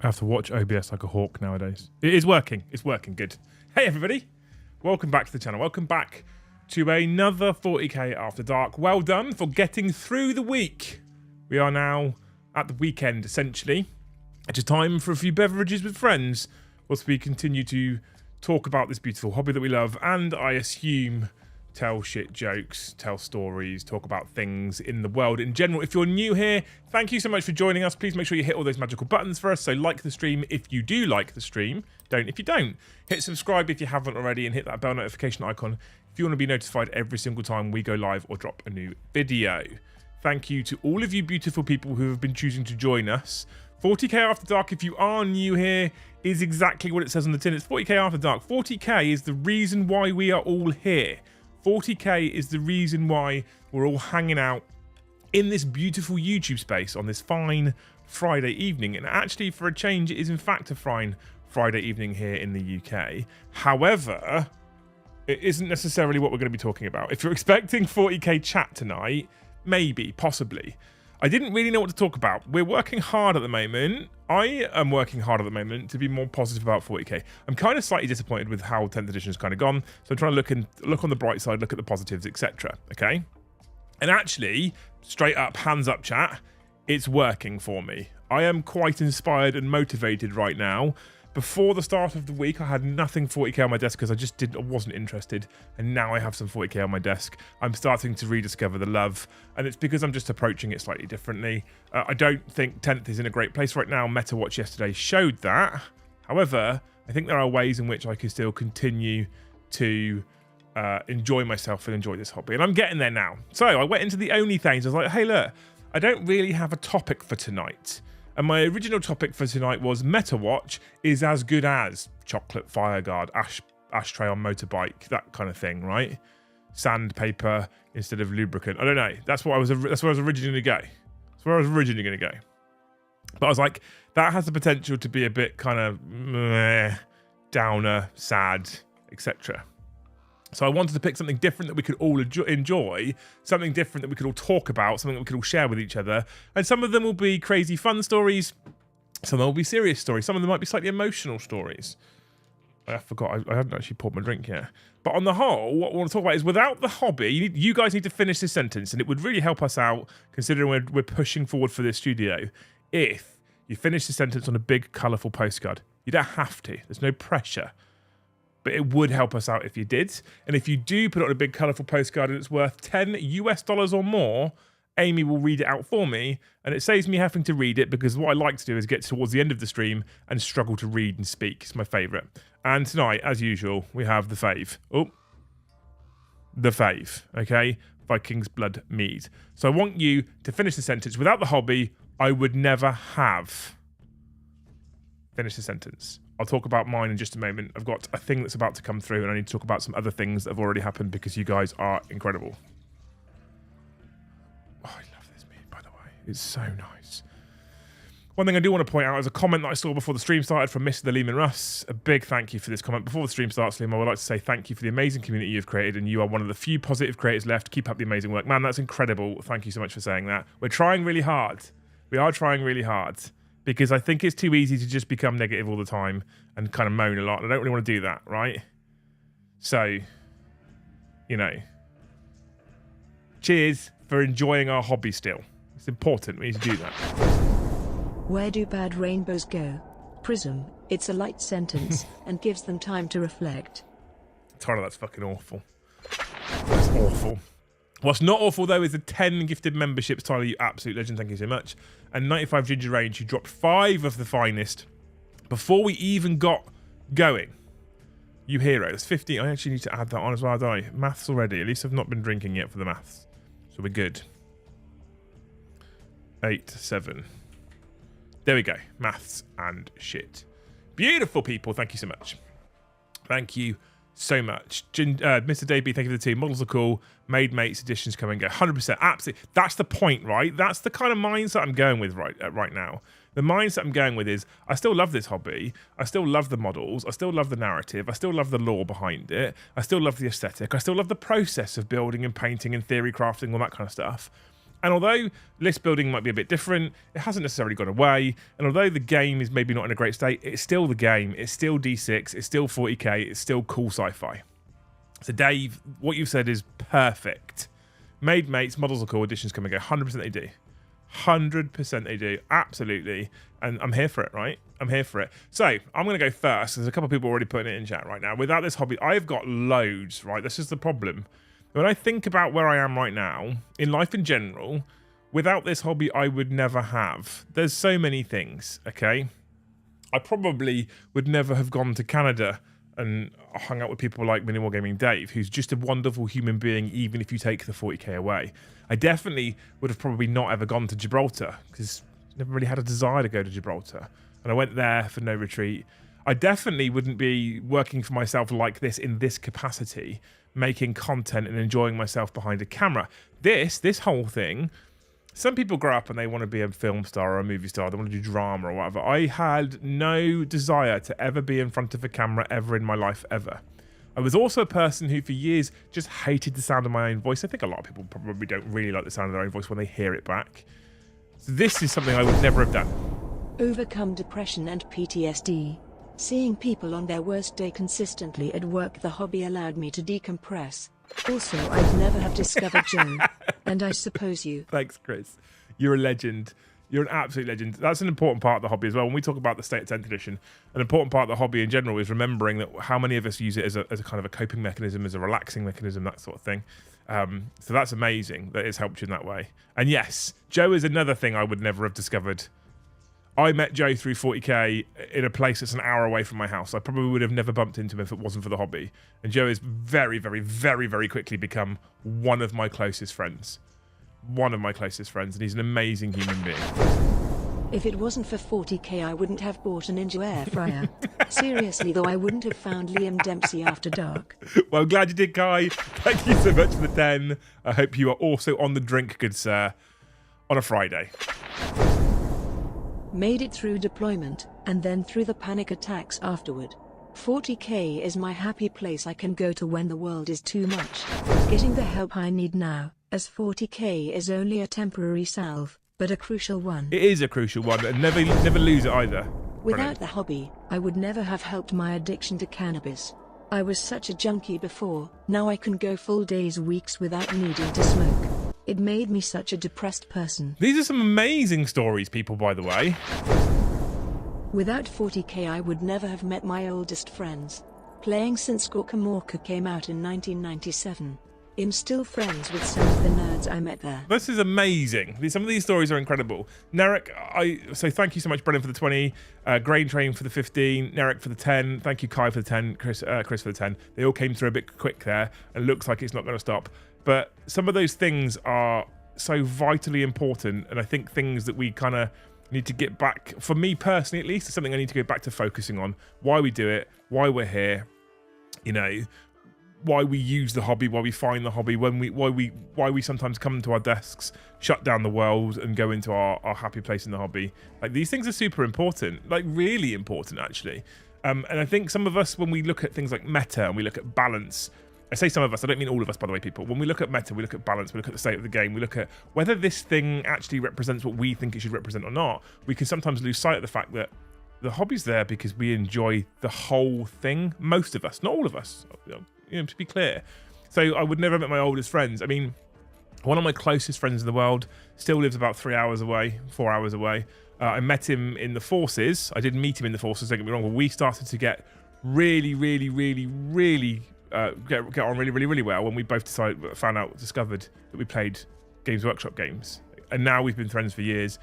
have to watch OBS like a hawk nowadays. It is working. It's working. Good. Hey, everybody. Welcome back to the channel. Welcome back to another 40k After Dark. Well done for getting through the week. We are now at the weekend, essentially. It's time for a few beverages with friends whilst we continue to talk about this beautiful hobby that we love and, I assume, tell shit jokes, tell stories, talk about things in the world in general. If you're new here, thank you so much for joining us. Please make sure you hit all those magical buttons for us. So like the stream if you do like the stream. Don't if you don't. Hit subscribe if you haven't already and hit that bell notification icon if you want to be notified every single time we go live or drop a new video. Thank you to all of you beautiful people who have been choosing to join us. 40k After Dark, if you are new here, is exactly what it says on the tin. It's 40k After Dark. 40k is the reason why we are all here. 40k is the reason why we're all hanging out in this beautiful YouTube space on this fine Friday evening. And actually, for a change, it is in fact a fine Friday evening here in the UK. However, it isn't necessarily what we're going to be talking about. If you're expecting 40k chat tonight, maybe, possibly. I didn't really know what to talk about. We're working hard at the moment. I am working hard at the moment to be more positive about 40k. I'm kind of slightly disappointed with how 10th edition has kind of gone. So I'm trying to look on the bright side, look at the positives, etc. Okay? And actually, straight up, hands up chat, it's working for me. I am quite inspired and motivated right now. Before the start of the week, I had nothing 40k on my desk because I wasn't interested. And now I have some 40k on my desk. I'm starting to rediscover the love. And it's because I'm just approaching it slightly differently. I don't think 10th is in a great place right now. MetaWatch yesterday showed that. However, I think there are ways in which I can still continue to enjoy myself and enjoy this hobby. And I'm getting there now. So I went into the only things. I was like, hey, look, I don't really have a topic for tonight. And my original topic for tonight was MetaWatch is as good as chocolate fireguard, ashtray on motorbike, that kind of thing, right? Sandpaper instead of lubricant. I don't know. That's where I was originally going to go. That's where I was originally going to go. But I was like, that has the potential to be a bit kind of meh, downer, sad, etc. So I wanted to pick something different that we could all enjoy, something different that we could all talk about, something that we could all share with each other. And some of them will be crazy fun stories. Some of them will be serious stories. Some of them might be slightly emotional stories. I forgot, I haven't actually poured my drink yet. But on the whole, what I want to talk about is without the hobby, you guys need to finish this sentence, and it would really help us out, considering we're pushing forward for this studio, if you finish the sentence on a big, colourful postcard. You don't have to. There's no pressure. But it would help us out if you did. And if you do put it on a big colourful postcard and it's worth $10 US or more, Amy will read it out for me. And it saves me having to read it because what I like to do is get towards the end of the stream and struggle to read and speak. It's my favourite. And tonight, as usual, we have the fave. Oh, the fave, okay? Viking's Blood Mead. So I want you to finish the sentence. Without the hobby, I would never have. Finish the sentence. I'll talk about mine in just a moment. I've got a thing that's about to come through and I need to talk about some other things that have already happened because you guys are incredible. Oh, I love this meat, by the way. It's so nice. One thing I do want to point out is a comment that I saw before the stream started from Mr. Lehman Russ. A big thank you for this comment. Before the stream starts, Liam, I would like to say thank you for the amazing community you've created, and you are one of the few positive creators left. Keep up the amazing work. Man, that's incredible. Thank you so much for saying that. We're trying really hard. We are trying really hard. Because I think it's too easy to just become negative all the time and kind of moan a lot. I don't really want to do that, right? So, you know, cheers for enjoying our hobby still. It's important. We need to do that. Where do bad rainbows go? Prism. It's a light sentence and gives them time to reflect. Tyler, that's fucking awful. That's awful. What's not awful, though, is the 10 gifted memberships. Tyler, you absolute legend. Thank you so much. And 95 Ginger Range, you dropped 5 of the finest before we even got going. You hero. That's 50. I actually need to add that on as well, don't I? Maths already. At least I've not been drinking yet for the maths. So we're good. 8, 7. There we go. Maths and shit. Beautiful people. Thank you so much. Thank you so much. Mr. Davey, thank you for the team. Models are cool. Made mates, editions come and go. 100%. Absolutely. That's the point, right? That's the kind of mindset I'm going with right now. The mindset I'm going with is I still love this hobby. I still love the models. I still love the narrative. I still love the lore behind it. I still love the aesthetic. I still love the process of building and painting and theory crafting, all that kind of stuff. And although list building might be a bit different, it hasn't necessarily gone away. And although the game is maybe not in a great state, it's still the game. It's still D6. It's still 40k. It's still cool sci-fi. So Dave, what you've said is perfect. Made mates, models are cool, additions come and go. 100% they do. 100% they do. Absolutely. And I'm here for it, right? I'm here for it. So I'm going to go first. There's a couple of people already putting it in chat right now. Without this hobby, I've got loads, right? This is the problem. When I think about where I am right now, in life in general, without this hobby, I would never have. There's so many things, okay? I probably would never have gone to Canada and hung out with people like Minimal Gaming Dave, who's just a wonderful human being, even if you take the 40k away. I definitely would have probably not ever gone to Gibraltar, because I never really had a desire to go to Gibraltar. And I went there for no retreat. I definitely wouldn't be working for myself like this in this capacity, making content and enjoying myself behind a camera. This whole thing, some people grow up and they want to be a film star or a movie star, they want to do drama or whatever. I had no desire to ever be in front of a camera ever in my life, ever. I was also a person who for years just hated the sound of my own voice. I think a lot of people probably don't really like the sound of their own voice when they hear it back. So this is something I would never have done. Overcome depression and PTSD. Seeing people on their worst day consistently at work, the hobby allowed me to decompress. Also, I'd never have discovered Joe. And I suppose you. Thanks, Chris. You're a legend. You're an absolute legend. That's an important part of the hobby as well. When we talk about the State of 10th edition, an important part of the hobby in general is remembering that how many of us use it as a kind of a coping mechanism, as a relaxing mechanism, that sort of thing. So that's amazing that it's helped you in that way. And yes, Joe is another thing I would never have discovered. I met Joe through 40k in a place that's an hour away from my house. I probably would have never bumped into him if it wasn't for the hobby. And Joe has very, very, very, very quickly become one of my closest friends. One of my closest friends, and he's an amazing human being. If it wasn't for 40k, I wouldn't have bought a Ninja air fryer. Seriously though, I wouldn't have found Liam Dempsey after dark. Well, I'm glad you did, Kai. Thank you so much for the 10. I hope you are also on the drink, good sir, on a Friday. Made it through deployment, and then through the panic attacks afterward. 40k is my happy place I can go to when the world is too much. Getting the help I need now, as 40k is only a temporary salve, but a crucial one. It is a crucial one, and never lose it either. Without the hobby, I would never have helped my addiction to cannabis. I was such a junkie before, now I can go full days, weeks without needing to smoke. It made me such a depressed person. These are some amazing stories, people, by the way. Without 40k, I would never have met my oldest friends. Playing since Gorkamorka came out in 1997. I'm still friends with some of the nerds I met there. This is amazing. Some of these stories are incredible. Narek, so thank you so much, Brennan, for the 20. Grain Train for the 15. Narek for the 10. Thank you, Kai, for the 10. Chris for the 10. They all came through a bit quick there, and looks like it's not going to stop. But some of those things are so vitally important, and I think things that we kind of need to get back, for me personally at least, it's something I need to go back to focusing on. Why we do it, why we're here, you know, why we use the hobby, why we find the hobby, why we sometimes come to our desks, shut down the world, and go into our happy place in the hobby. Like, these things are super important, like really important actually. And I think some of us, when we look at things like meta and we look at balance, I say some of us, I don't mean all of us, by the way, people. When we look at meta, we look at balance, we look at the state of the game, we look at whether this thing actually represents what we think it should represent or not. We can sometimes lose sight of the fact that the hobby's there because we enjoy the whole thing. Most of us, not all of us, you know, to be clear. So I would never have met my oldest friends. I mean, one of my closest friends in the world still lives about 3 hours away, 4 hours away. I met him in the forces. I didn't meet him in the forces, don't get me wrong, but we started to get really get on really well when we both discovered that we played Games Workshop games, and now we've been friends for years.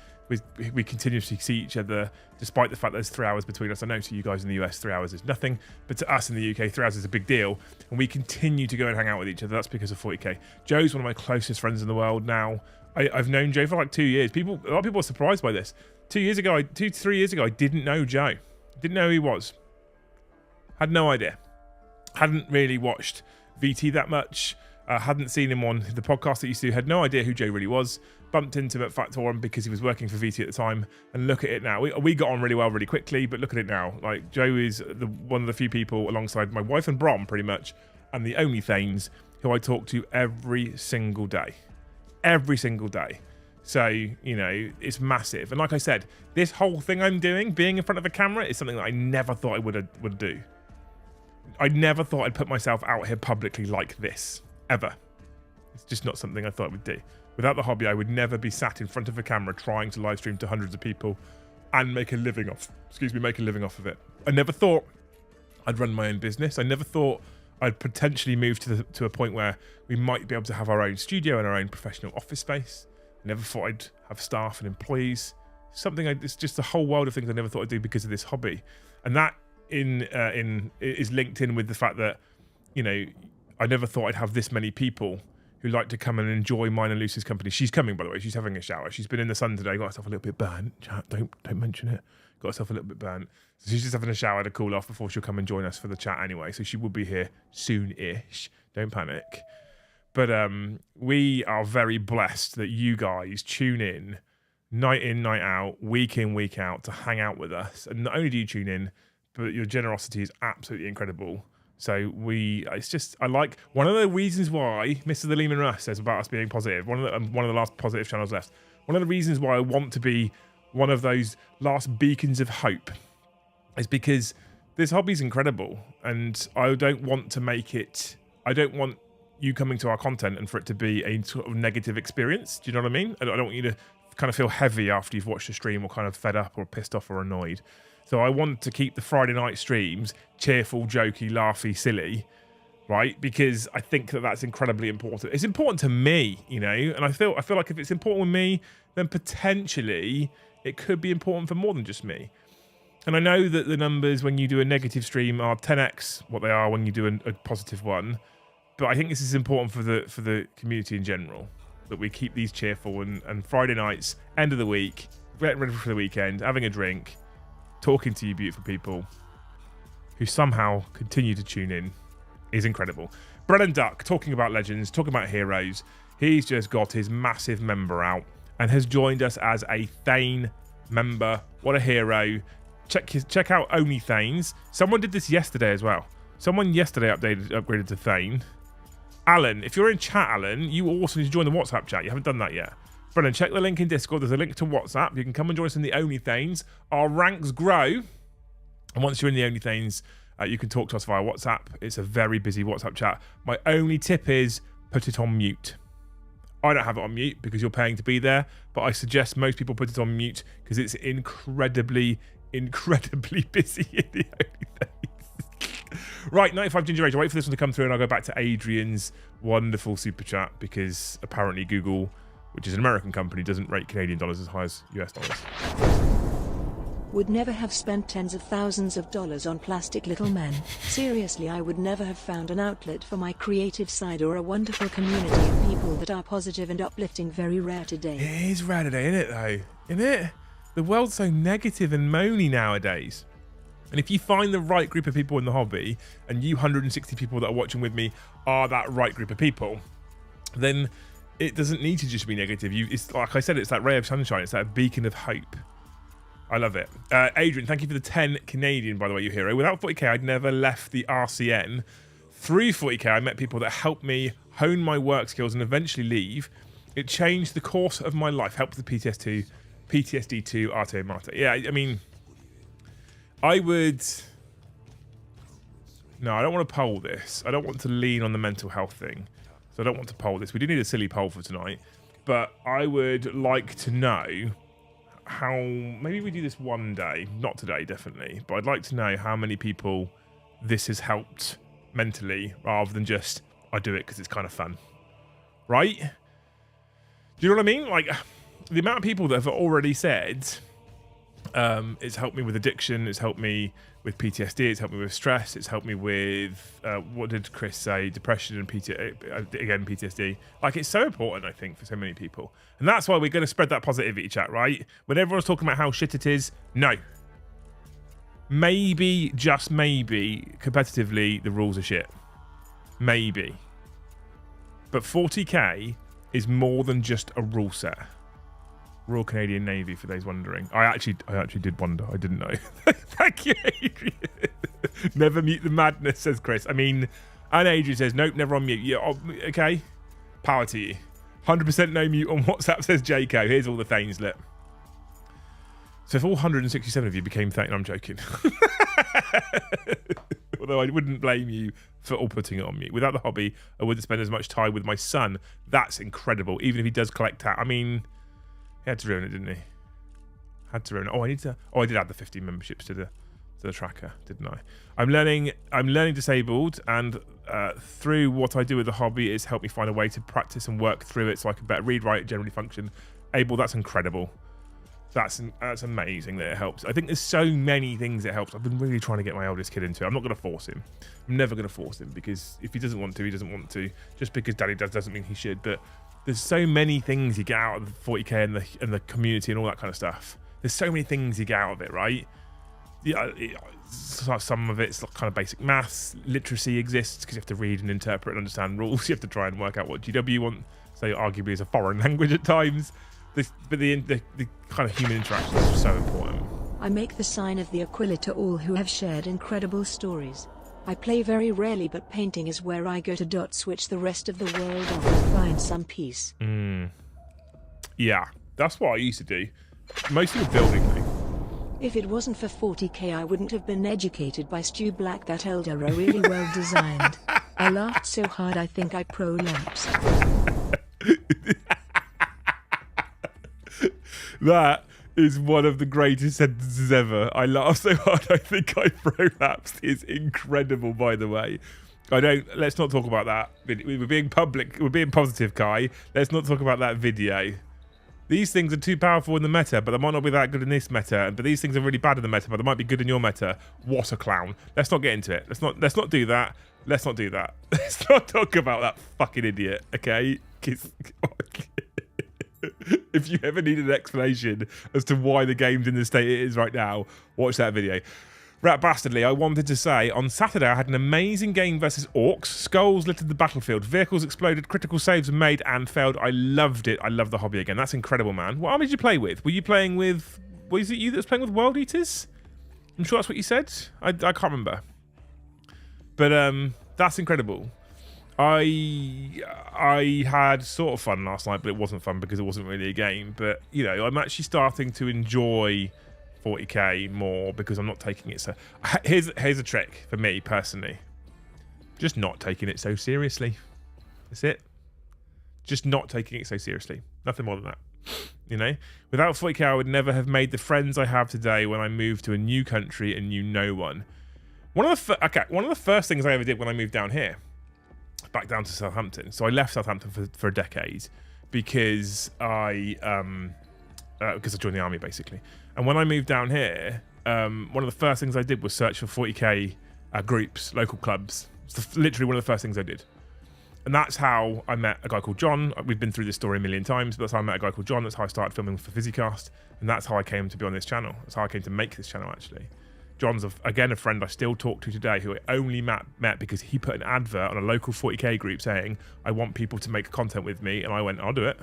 We continuously see each other despite the fact there's 3 hours between us. I know to you guys in the US 3 hours is nothing, but to us in the UK 3 hours is a big deal, and we continue to go and hang out with each other. That's because of 40k. Joe's one of my closest friends in the world now. I've known Joe for like 2 years. A lot of people are surprised by this. 3 years ago, I didn't know Joe. Didn't know who he was. Had no idea. Hadn't really watched VT that much. Hadn't seen him on the podcast that used to. Had no idea who Joe really was. Bumped into him at Factorum because he was working for VT at the time. And look at it now. We got on really well really quickly, but look at it now. Like, Joe is one of the few people alongside my wife and Brom, pretty much, and the only Thanes who I talk to every single day. Every single day. So, it's massive. And like I said, this whole thing I'm doing, being in front of a camera, is something that I never thought I would do. I never thought I'd put myself out here publicly like this, ever. It's just not something I thought I would do. Without the hobby, I would never be sat in front of a camera trying to live stream to hundreds of people and make a living off of it. I never thought I'd run my own business. I never thought I'd potentially move to a point where we might be able to have our own studio and our own professional office space. I never thought I'd have staff and employees. It's just a whole world of things I never thought I'd do because of this hobby. And that is linked in with the fact that, I never thought I'd have this many people who like to come and enjoy mine and Lucy's company. She's coming, by the way. She's having a shower. She's been in the sun today. Got herself a little bit burnt. Chat, don't mention it. Got herself a little bit burnt. So she's just having a shower to cool off before she'll come and join us for the chat anyway. So she will be here soon-ish. Don't panic. But we are very blessed that you guys tune in, night out, week in, week out, to hang out with us. And not only do you tune in, but your generosity is absolutely incredible. So I like one of the reasons why Mr. The Lehman Russ says about us being positive. One of the last positive channels left. One of the reasons why I want to be one of those last beacons of hope is because this hobby is incredible, and I don't want you coming to our content and for it to be a sort of negative experience. Do you know what I mean? I don't want you to kind of feel heavy after you've watched a stream, or kind of fed up or pissed off or annoyed. So I want to keep the Friday night streams cheerful, jokey, laughy, silly, right? Because I think that that's incredibly important. It's important to me, and I feel like if it's important with me, then potentially it could be important for more than just me. And I know that the numbers when you do a negative stream are 10x what they are when you do a positive one. But I think this is important for the community in general, that we keep these cheerful, and Friday nights, end of the week, getting ready for the weekend, having a drink, talking to you beautiful people who somehow continue to tune in is incredible. Brennan Duck, talking about legends, talking about heroes. He's just got his massive member out and has joined us as a Thane member. What a hero. Check out Only Thanes. Someone did this yesterday as well. Someone yesterday upgraded to Thane. Alan, if you're in chat, Alan, you also need to join the WhatsApp chat. You haven't done that yet. Brennan, check the link in Discord. There's a link to WhatsApp. You can come and join us in the Only Thanes. Our ranks grow. And once you're in the Only Thanes, you can talk to us via WhatsApp. It's a very busy WhatsApp chat. My only tip is put it on mute. I don't have it on mute because you're paying to be there, but I suggest most people put it on mute because it's incredibly busy in the Only Thanes. Right, 95 Ginger Age. I'll wait for this one to come through and I'll go back to Adrian's wonderful super chat because apparently Google, which is an American company, doesn't rate Canadian dollars as high as US dollars. Would never have spent tens of thousands of dollars on plastic little men. Seriously, I would never have found an outlet for my creative side or a wonderful community of people that are positive and uplifting. Very rare today. It is rare today, isn't it, though? Isn't it? The world's so negative and moany nowadays. And if you find the right group of people in the hobby, and you 160 people that are watching with me are that right group of people, then it doesn't need to just be negative. It's like I said, it's that ray of sunshine. It's that beacon of hope. I love it. Adrian, thank you for the 10 Canadian, by the way, you hero. Without 40k, I'd never left the RCN. Through 40k, I met people that helped me hone my work skills and eventually leave. It changed the course of my life. Helped with PTSD to Arte Marte. Yeah, I mean, I would... No, I don't want to poll this. I don't want to lean on the mental health thing. So I don't want to poll this. We do need a silly poll for tonight. But I would like to know how... Maybe we do this one day. Not today, definitely. But I'd like to know how many people this has helped mentally rather than just, I do it because it's kind of fun. Right? Do you know what I mean? Like, the amount of people that have already said... it's helped me with addiction, it's helped me with PTSD, it's helped me with stress, it's helped me with, what did Chris say, depression and PTSD. Like, it's so important, I think, for so many people. And that's why we're going to spread that positivity chat, right? When everyone's talking about how shit it is, no. Maybe, just maybe, competitively, the rules are shit. Maybe. But 40k is more than just a rule set. Royal Canadian Navy, for those wondering. I actually did wonder. I didn't know. Thank you, Adrian. Never mute the madness, says Chris. I mean, and Adrian says, nope, never on mute. Yeah, okay. Power to you. 100% no mute on WhatsApp, says Jaco. Here's all the Thanes lit. So if all 167 of you became Thane, I'm joking. Although I wouldn't blame you for all putting it on me. Without the hobby, I wouldn't spend as much time with my son. That's incredible. Even if he does collect I mean, he had to ruin it, didn't he? Had to ruin it. Oh, I did add the 50 memberships to the tracker, didn't I? I'm learning disabled, and through what I do with the hobby, it's helped me find a way to practice and work through it so I can better read, write, generally function. Able, that's incredible. That's amazing that it helps. I think there's so many things it helps. I've been really trying to get my eldest kid into it. I'm not going to force him. I'm never going to force him, because if he doesn't want to, he doesn't want to. Just because daddy does doesn't mean he should. But there's so many things you get out of the 40k and the community and all that kind of stuff. There's so many things you get out of it, right? Yeah, some of it's kind of basic maths. Literacy exists because you have to read and interpret and understand rules. You have to try and work out what GW want. So arguably is a foreign language at times. But the kind of human interaction is so important. I make the sign of the Aquila to all who have shared incredible stories. I play very rarely, but painting is where I go to switch the rest of the world off and find some peace. Yeah, that's what I used to do. Mostly with building, though. If it wasn't for 40k, I wouldn't have been educated by Stu Black. That elder are really well designed. I laughed so hard I think I prolapsed. That is one of the greatest sentences ever. I laugh so hard I think I prolapsed is incredible, by the way. Let's not talk about that. We're being public, we're being positive, Kai. Let's not talk about that video. These things are too powerful in the meta, but they might not be that good in this meta. But these things are really bad in the meta, but they might be good in your meta. What a clown. Let's not get into it. Let's not do that. Let's not do that. Let's not talk about that fucking idiot, okay? If you ever need an explanation as to why the game's in the state it is right now, watch that video. Rat Bastardly, I wanted to say, on Saturday I had an amazing game versus orcs. Skulls littered the battlefield. Vehicles exploded. Critical saves were made and failed. I loved it. I love the hobby again. That's incredible, man. What army did you play with? Were you playing with... Was it you that was playing with World Eaters? I'm sure that's what you said. I can't remember. But that's incredible. I had sort of fun last night, but it wasn't fun because it wasn't really a game. But, you know, I'm actually starting to enjoy 40k more because I'm not taking it so... Here's a trick for me, personally. Just not taking it so seriously. That's it. Just not taking it so seriously. Nothing more than that. You know? Without 40k, I would never have made the friends I have today when I moved to a new country and knew no one. One of the first things I ever did when I moved down here, back down to Southampton. So I left Southampton for a decade because I joined the army, basically. And when I moved down here, one of the first things I did was search for 40k groups, local clubs. It's literally one of the first things I did. And that's how I met a guy called John. We've been through this story a million times, but that's how I met a guy called John. That's how I started filming for Physicast. And that's how I came to be on this channel. That's how I came to make this channel, actually. John's, again, a friend I still talk to today who I only met because he put an advert on a local 40k group saying, I want people to make content with me. And I went, I'll do it.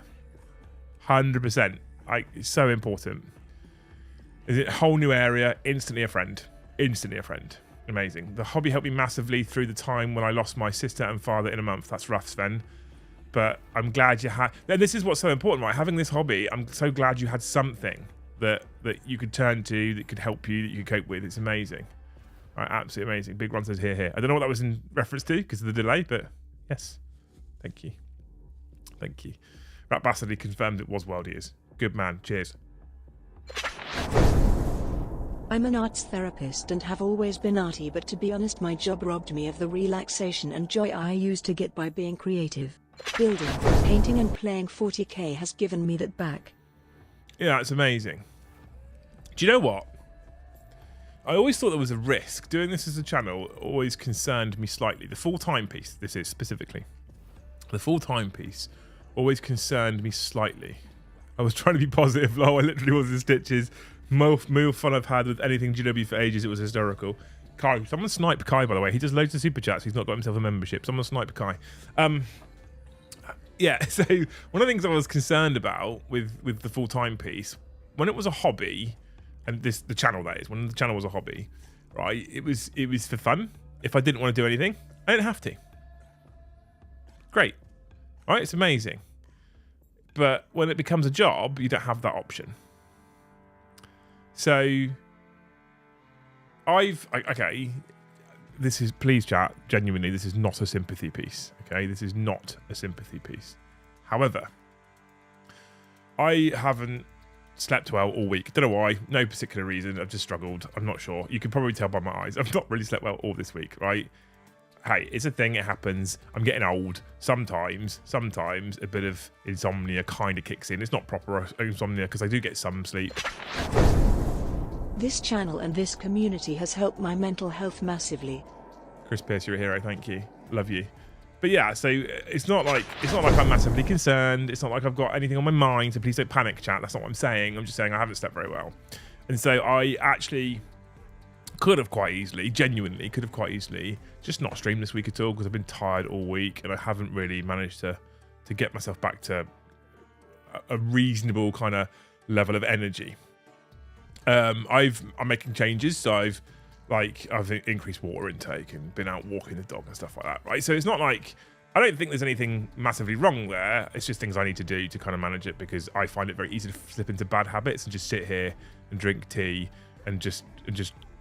100%. It's so important. Is it a whole new area? Instantly a friend. Instantly a friend. Amazing. The hobby helped me massively through the time when I lost my sister and father in a month. That's rough, Sven. But I'm glad you had... This is what's so important, right? Having this hobby, I'm so glad you had something that you could turn to, that could help you, that you could cope with. It's amazing. Right, absolutely amazing. Big Ron says here. I don't know what that was in reference to because of the delay, but yes. Thank you. Thank you. Rat Bastardly confirmed it was World Eaters. Good man. Cheers. I'm an arts therapist and have always been arty, but to be honest, my job robbed me of the relaxation and joy I used to get by being creative. Building, painting and playing 40k has given me that back. Yeah, it's amazing. Do you know what? I always thought there was a risk. Doing this as a channel always concerned me slightly. The full-time piece, this is specifically. The full-time piece always concerned me slightly. I was trying to be positive. I literally was in stitches. Most fun I've had with anything GW for ages. It was historical. Kai, someone snipe Kai, by the way. He does loads of super chats. He's not got himself a membership. Someone snipe Kai. Yeah, so one of the things I was concerned about with the full-time piece, when it was a hobby, and the channel that is, when the channel was a hobby, right, it was for fun. If I didn't want to do anything, I didn't have to. Great. Right, it's amazing. But when it becomes a job, you don't have that option. So okay, this is, please chat, genuinely, this is not a sympathy piece. Okay, this is not a sympathy piece. However, I haven't slept well all week. Don't know why, no particular reason. I've just struggled. I'm not sure. You can probably tell by my eyes. I've not really slept well all this week, right? Hey, it's a thing. It happens. I'm getting old. Sometimes a bit of insomnia kind of kicks in. It's not proper insomnia because I do get some sleep. This channel and this community has helped my mental health massively. Chris Pierce, you're a hero. Thank you. Love you. But yeah, so it's not like I'm massively concerned. It's not like I've got anything on my mind. So please don't panic, chat. That's not what I'm saying. I'm just saying I haven't slept very well, and so I actually could have quite easily, genuinely could have quite easily, just not streamed this week at all because I've been tired all week and I haven't really managed to get myself back to a reasonable kind of level of energy. I'm making changes, so I've increased water intake and been out walking the dog and stuff like that, right? So it's not like, I don't think there's anything massively wrong there. It's just things I need to do to kind of manage it because I find it very easy to slip into bad habits and just sit here and drink tea and just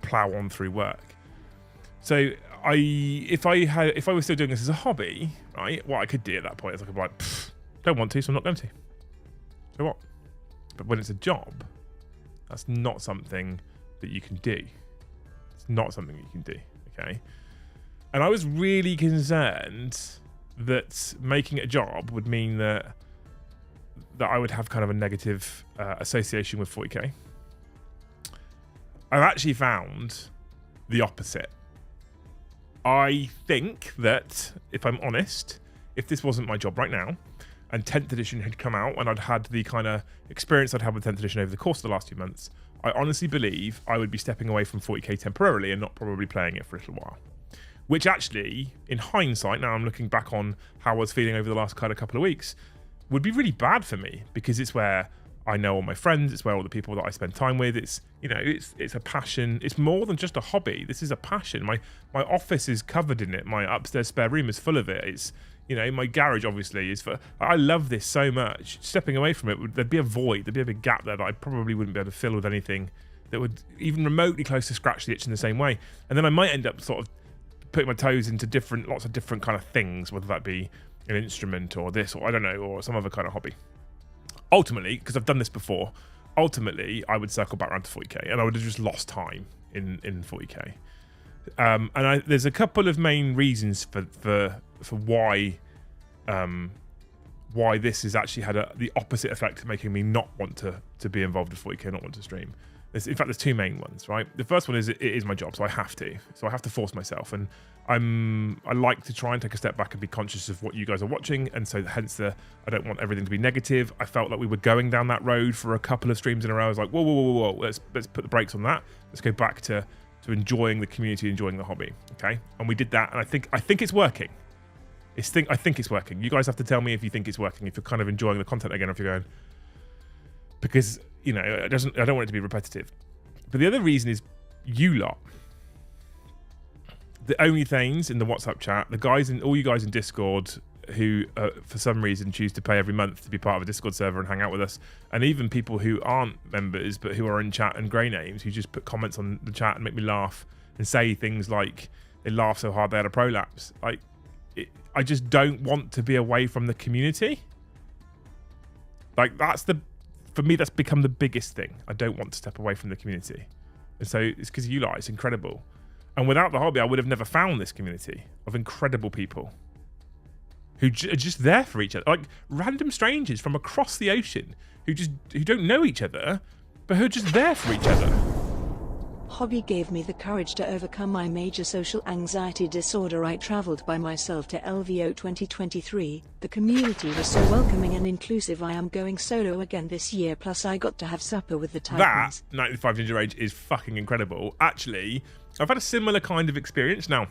plow on through work. So if I was still doing this as a hobby, right, what I could do at that point is I could be like, don't want to, so I'm not going to. So what? But when it's a job, that's not something that you can do. It's not something you can do, okay? And I was really concerned that making it a job would mean that I would have kind of a negative association with 40k. I've actually found the opposite. I think that, if I'm honest, if this wasn't my job right now, and 10th edition had come out, and I'd had the kind of experience I'd had with 10th edition over the course of the last 2 months, I honestly believe I would be stepping away from 40k temporarily and not probably playing it for a little while. Which actually, in hindsight, now I'm looking back on how I was feeling over the last kind of couple of weeks, would be really bad for me because it's where I know all my friends, it's where all the people that I spend time with, it's a passion. It's more than just a hobby. This is a passion. My office is covered in it. My upstairs spare room is full of it. It's, my garage obviously is for, I love this so much. Stepping away from it, there'd be a void, there'd be a big gap there that I probably wouldn't be able to fill with anything that would even remotely close to scratch the itch in the same way. And then I might end up sort of putting my toes into lots of different kind of things, whether that be an instrument or this, or I don't know, or some other kind of hobby. Ultimately, because I've done this before, I would circle back around to 40k and I would have just lost time in 40k. And there's a couple of main reasons for why this has actually had the opposite effect, making me not want to be involved with 40k, not want to stream. In fact, there's two main ones, right? The first one is it is my job, so I have to force myself, and I like to try and take a step back and be conscious of what you guys are watching, and so hence I don't want everything to be negative. I felt like we were going down that road for a couple of streams in a row. I was like, whoa, let's put the brakes on that. Let's go back to enjoying the community, enjoying the hobby, okay? And we did that, and I think it's working. I think it's working. You guys have to tell me if you think it's working, if you're kind of enjoying the content again, or if you're going, because I don't want it to be repetitive. But the other reason is you lot, the OnlyThanes in the WhatsApp chat, all you guys in Discord who for some reason choose to pay every month to be part of a Discord server and hang out with us, and even people who aren't members but who are in chat and grey names who just put comments on the chat and make me laugh and say things like they laugh so hard they had a prolapse. I just don't want to be away from the community. For me, that's become the biggest thing. I don't want to step away from the community. And so it's because of you lot. It's incredible. And without the hobby, I would have never found this community of incredible people who are just there for each other. Like random strangers from across the ocean who don't know each other, but who are just there for each other. Hobby gave me the courage to overcome my major social anxiety disorder. I travelled by myself to LVO 2023. The community was so welcoming and inclusive. I am going solo again this year, plus I got to have supper with the Titans. That 95 Ginger Age is fucking incredible. Actually, I've had a similar kind of experience. Now,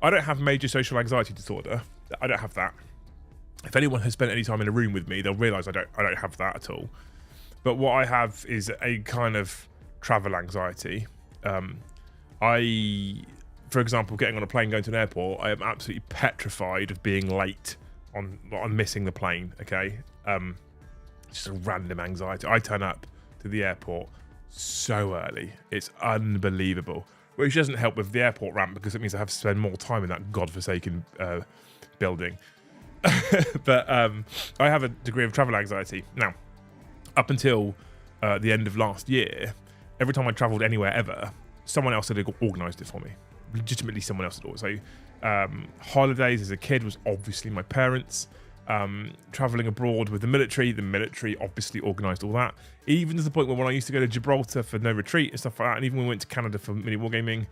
I don't have major social anxiety disorder. I don't have that. If anyone has spent any time in a room with me, they'll realise I don't have that at all. But what I have is a kind of travel anxiety. For example, getting on a plane going to an airport, I am absolutely petrified of being late on missing the plane. Okay, just a random anxiety. I turn up to the airport so early, it's unbelievable. Which doesn't help with the airport ramp because it means I have to spend more time in that godforsaken building. But I have a degree of travel anxiety now. Up until the end of last year, every time I travelled anywhere ever, someone else had organised it for me. Legitimately, someone else had organised. So holidays as a kid was obviously my parents. Travelling abroad with the military obviously organised all that. Even to the point where when I used to go to Gibraltar for no retreat and stuff like that, and even when we went to Canada for mini wargaming,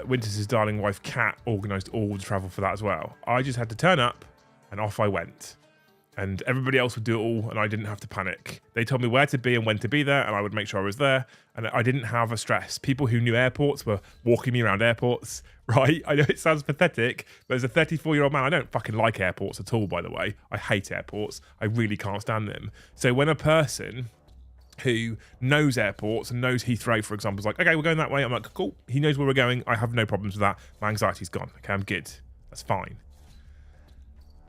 Winters' darling wife Kat organised all the travel for that as well. I just had to turn up and off I went. And everybody else would do it all, and I didn't have to panic. They told me where to be and when to be there, and I would make sure I was there. And I didn't have a stress. People who knew airports were walking me around airports, right? I know it sounds pathetic, but as a 34-year-old man, I don't fucking like airports at all, by the way. I hate airports. I really can't stand them. So when a person who knows airports and knows Heathrow, for example, is like, okay, we're going that way. I'm like, cool. He knows where we're going. I have no problems with that. My anxiety's gone. Okay, I'm good. That's fine.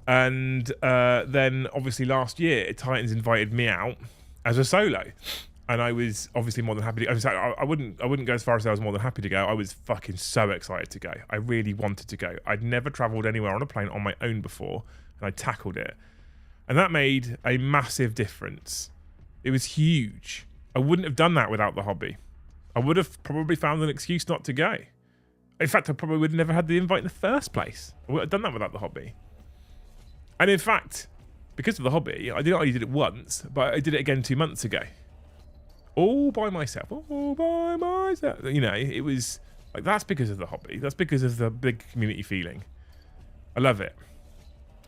And then, obviously, last year, Titans invited me out as a solo, and I was obviously more than happy to. I wouldn't go as far as I was more than happy to go. I was fucking so excited to go. I really wanted to go. I'd never travelled anywhere on a plane on my own before, and I tackled it, and that made a massive difference. It was huge. I wouldn't have done that without the hobby. I would have probably found an excuse not to go. In fact, I probably would have never had the invite in the first place. I would have done that without the hobby. And in fact, because of the hobby, I did it once, but I did it again 2 months ago. All by myself. All by myself. You know, it was like, that's because of the hobby. That's because of the big community feeling. I love it.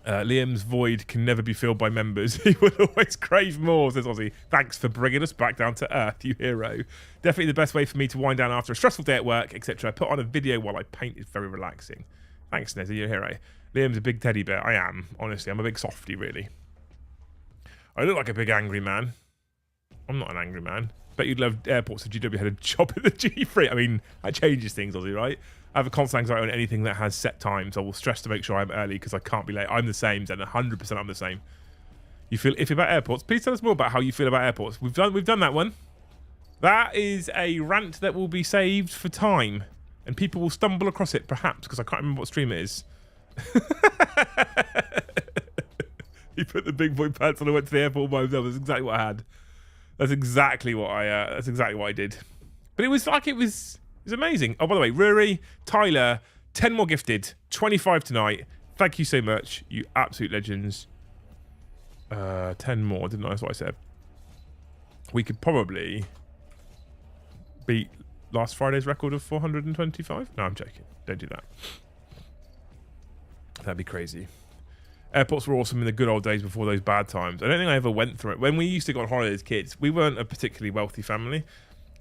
Liam's void can never be filled by members. He would always crave more, says Ozzy. Thanks for bringing us back down to earth, you hero. Definitely the best way for me to wind down after a stressful day at work, etc. Put on a video while I paint is very relaxing. Thanks, Nezzy, you're a hero. Liam's a big teddy bear. I am, honestly. I'm a big softie, really. I look like a big angry man. I'm not an angry man. Bet you'd love airports if GW had a job at the G3. I mean, that changes things, Ozzy, right? I have a constant anxiety on anything that has set times. I will stress to make sure I'm early because I can't be late. I'm the same, Zen. 100% I'm the same. You feel iffy about airports? Please tell us more about how you feel about airports. We've done that one. That is a rant that will be saved for time. And people will stumble across it, perhaps, because I can't remember what stream it is. He put the big boy pants on and went to the airport by himself. That's exactly what I had. That's exactly what I did. But it was amazing. Oh, by the way, Rory, Tyler, 10 more gifted, 25 tonight. Thank you so much, you absolute legends. 10 more, didn't I? That's what I said. We could probably beat last Friday's record of 425. No, I'm joking. Don't do that. That'd be crazy. Airports were awesome in the good old days before those bad times. I don't think I ever went through it. When we used to go on holidays as kids, we weren't a particularly wealthy family.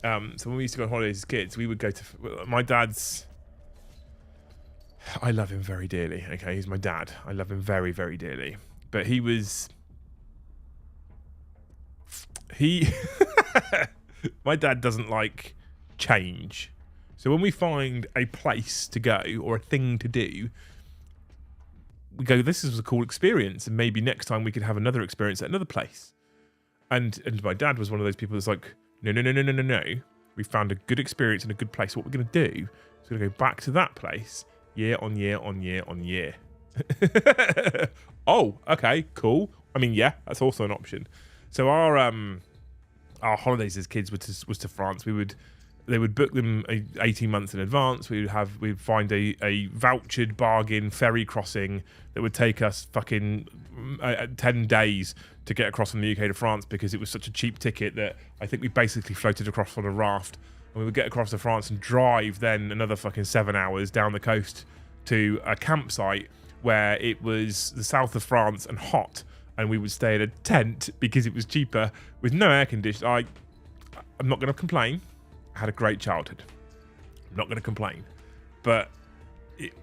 So when we used to go on holidays as kids, we would go to my dad's. I love him very dearly. Okay, he's my dad. I love him very, very dearly. But my dad doesn't like change. So when we find a place to go or a thing to do, we go, this was a cool experience, and maybe next time we could have another experience at another place. And my dad was one of those people that's like, no. We found a good experience in a good place. What we're going to do is we're going to go back to that place year on year on year on year. Oh, okay, cool. I mean, yeah, that's also an option. So our holidays as kids was to France. They would book them 18 months in advance. We'd find a vouchered bargain ferry crossing that would take us fucking 10 days to get across from the UK to France because it was such a cheap ticket that I think we basically floated across on a raft, and we would get across to France and drive then another fucking 7 hours down the coast to a campsite where it was the south of France and hot, and we would stay in a tent because it was cheaper with no air conditioning. I'm not going to complain. I had a great childhood. I'm not going to complain, but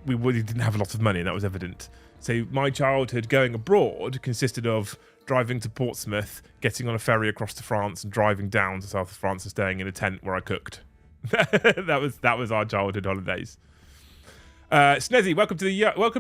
we really didn't have a lot of money, and that was evident. So my childhood going abroad consisted of driving to Portsmouth, getting on a ferry across to France, and driving down to south of France and staying in a tent where I cooked. that was our childhood holidays. Snezzy, welcome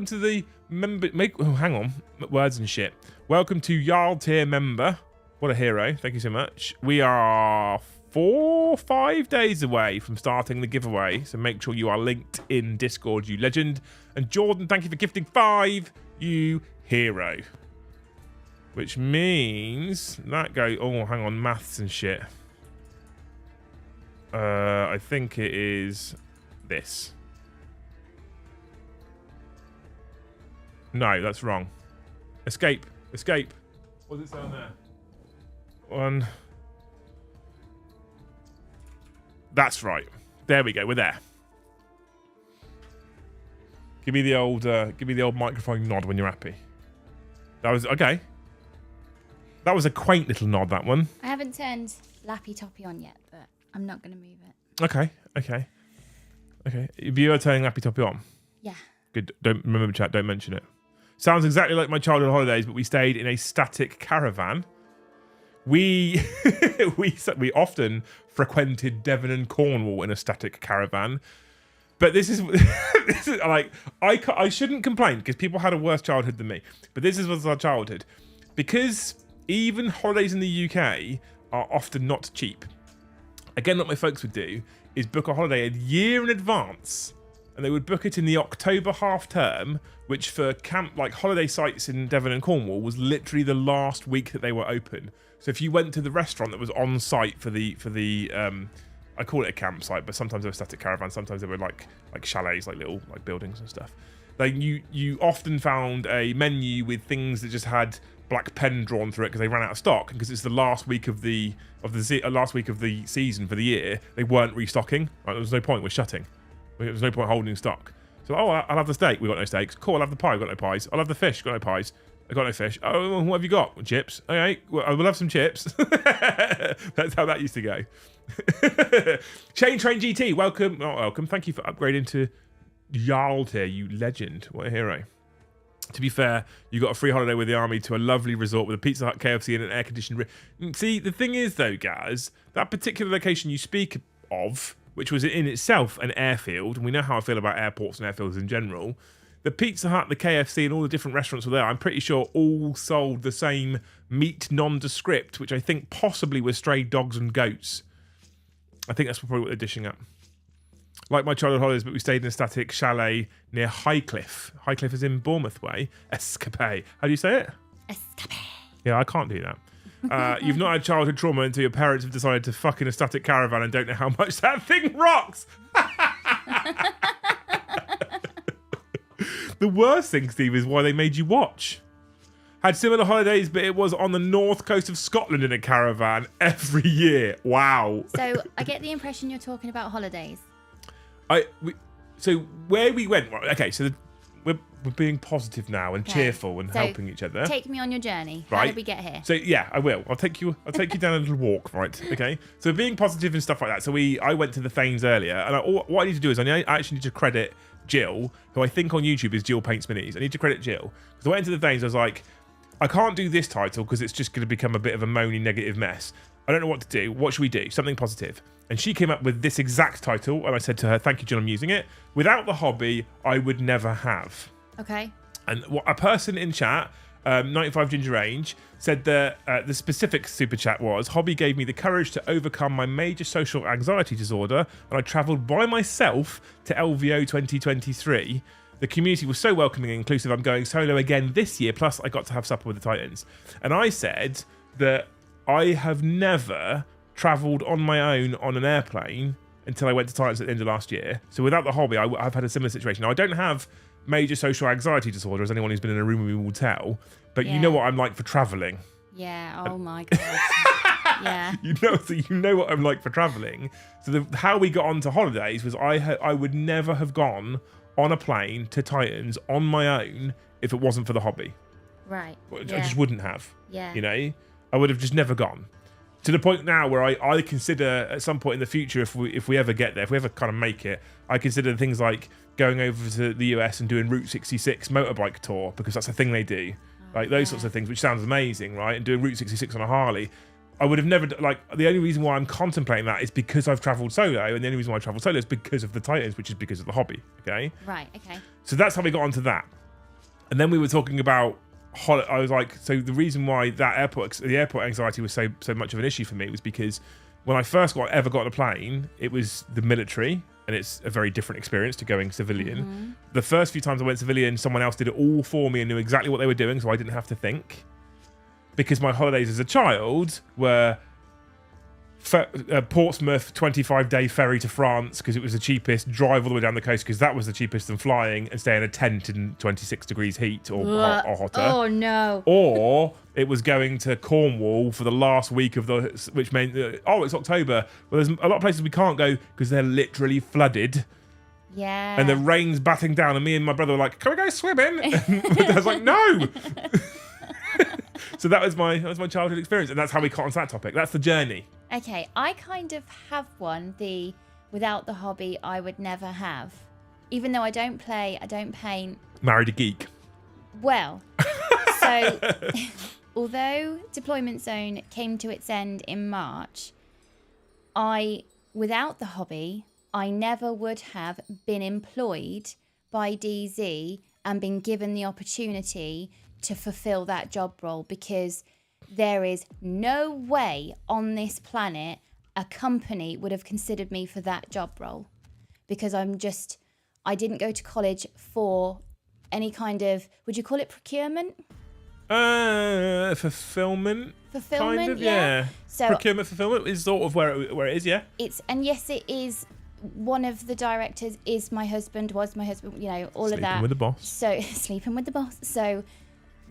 to the member. Hang on, words and shit. Welcome to Jarl tier member. What a hero! Thank you so much. We are 5 days away from starting the giveaway, so make sure you are linked in Discord, you legend. And Jordan, thank you for gifting 5, you hero. Which means that oh, hang on, maths and shit. I think it is this. No, that's wrong. Escape. What does it say on there? 1. That's right. There we go. We're there. Give me the old microphone nod when you're happy. That was okay. That was a quaint little nod. That one. I haven't turned Lappy Toppy on yet, but I'm not going to move it. Okay. If you are turning Lappy Toppy on. Yeah. Good. Don't remember, chat. Don't mention it. Sounds exactly like my childhood holidays, but we stayed in a static caravan. We often frequented Devon and Cornwall in a static caravan, but this is like I shouldn't complain because people had a worse childhood than me. But this was our childhood because even holidays in the UK are often not cheap. Again, what my folks would do is book a holiday a year in advance, and they would book it in the October half term, which for camp like holiday sites in Devon and Cornwall was literally the last week that they were open. So if you went to the restaurant that was on site for the I call it a campsite, but sometimes they were static caravans, sometimes they were like chalets, like little like buildings and stuff. Like you often found a menu with things that just had black pen drawn through it because they ran out of stock, because it's the last week of the season for the year. They weren't restocking. Right, there was no point. We're shutting. There was no point holding stock. So I'll have the steak. We got no steaks. Cool. I'll have the pie. We got no pies. I'll have the fish. Got no pies. I got no fish. Oh, what have you got? Chips. Okay, well, I will have some chips. That's how that used to go. Chain Train GT, welcome. Oh, welcome. Thank you for upgrading to Jarl tier, you legend. What a hero. To be fair, you got a free holiday with the army to a lovely resort with a Pizza Hut, KFC, and an air-conditioned room. See, the thing is, though, guys, that particular location you speak of, which was in itself an airfield, and we know how I feel about airports and airfields in general, the Pizza Hut, the KFC, and all the different restaurants were there, I'm pretty sure all sold the same meat nondescript, which I think possibly was stray dogs and goats. I think that's probably what they're dishing up. Like my childhood holidays, but we stayed in a static chalet near Highcliffe. Highcliffe is in Bournemouth way. Escape. How do you say it? Escape. Yeah, I can't do that. You've not had childhood trauma until your parents have decided to fuck in a static caravan and don't know how much that thing rocks. The worst thing, Steve, is why they made you watch. Had similar holidays, but it was on the north coast of Scotland in a caravan every year. Wow. So I get the impression you're talking about holidays. So where we went, okay, so we're being positive now and cheerful and helping each other. Take me on your journey. How did we get here? So yeah, I will. I'll take you down a little walk, right? Okay. So being positive and stuff like that. So I went to the Thames earlier, and what I need to do is I actually need to credit Jill, who I think on YouTube is Jill Paints Minis. I need to credit Jill because I went into the Thames. I was like, I can't do this title because it's just going to become a bit of a moany negative mess. I don't know what to do. What should we do? Something positive. And she came up with this exact title, and I said to her, thank you, Jill, I'm using it. Without the hobby, I would never have. Okay. And what a person in chat, 95 Ginger Range, said that the specific super chat was, hobby gave me the courage to overcome my major social anxiety disorder, and I travelled by myself to LVO 2023. The community was so welcoming and inclusive. I'm going solo again this year, plus I got to have supper with the Titans. And I said that I have never travelled on my own on an airplane until I went to Titans at the end of last year. So without the hobby, I've had a similar situation. Now, I don't have major social anxiety disorder, as anyone who's been in a room with me will tell, but you know what I'm like for travelling. Yeah, oh my God. Yeah. You know what I'm like for travelling. So how we got onto holidays was I would never have gone on a plane to Titans on my own if it wasn't for the hobby. Right. I just wouldn't have. Yeah. You know? I would have just never gone. To the point now where I consider at some point in the future, if we ever get there, if we ever kind of make it, I consider things like going over to the US and doing Route 66 motorbike tour, because that's a thing they do. Like those sorts of things, which sounds amazing, right? And doing Route 66 on a Harley. I would have never, like, the only reason why I'm contemplating that is because I've travelled solo, and the only reason why I travel solo is because of the Titans, which is because of the hobby, okay? Right, okay. So that's how we got onto that. And then we were talking about, I was like, so the reason why the airport anxiety was so much of an issue for me was because when I first ever got on a plane, it was the military, and it's a very different experience to going civilian. Mm-hmm. The first few times I went civilian, someone else did it all for me and knew exactly what they were doing, so I didn't have to think. Because my holidays as a child were Portsmouth 25-day ferry to France because it was the cheapest, drive all the way down the coast because that was the cheapest than flying, and stay in a tent in 26 degrees heat or hotter. Oh no. Or it was going to Cornwall for the last week of which meant, it's October. Well, there's a lot of places we can't go because they're literally flooded. Yeah. And the rain's batting down, and me and my brother were like, "Can we go swimming?" And I was like, "No." So that was my childhood experience, and that's how we got onto that topic. That's the journey. Okay, I kind of have one. Without the hobby, I would never have. Even though I don't play, I don't paint. Married a geek. Well, so although Deployment Zone came to its end in March, without the hobby, I never would have been employed by DZ and been given the opportunity to fulfill that job role, because there is no way on this planet a company would have considered me for that job role, because I didn't go to college for any kind of, would you call it procurement? Fulfillment. Fulfillment, kind of, yeah. So procurement fulfillment is sort of where it is, yeah. Yes, it is. One of the directors was my husband, all of that. Sleeping with the boss. So sleeping with the boss. So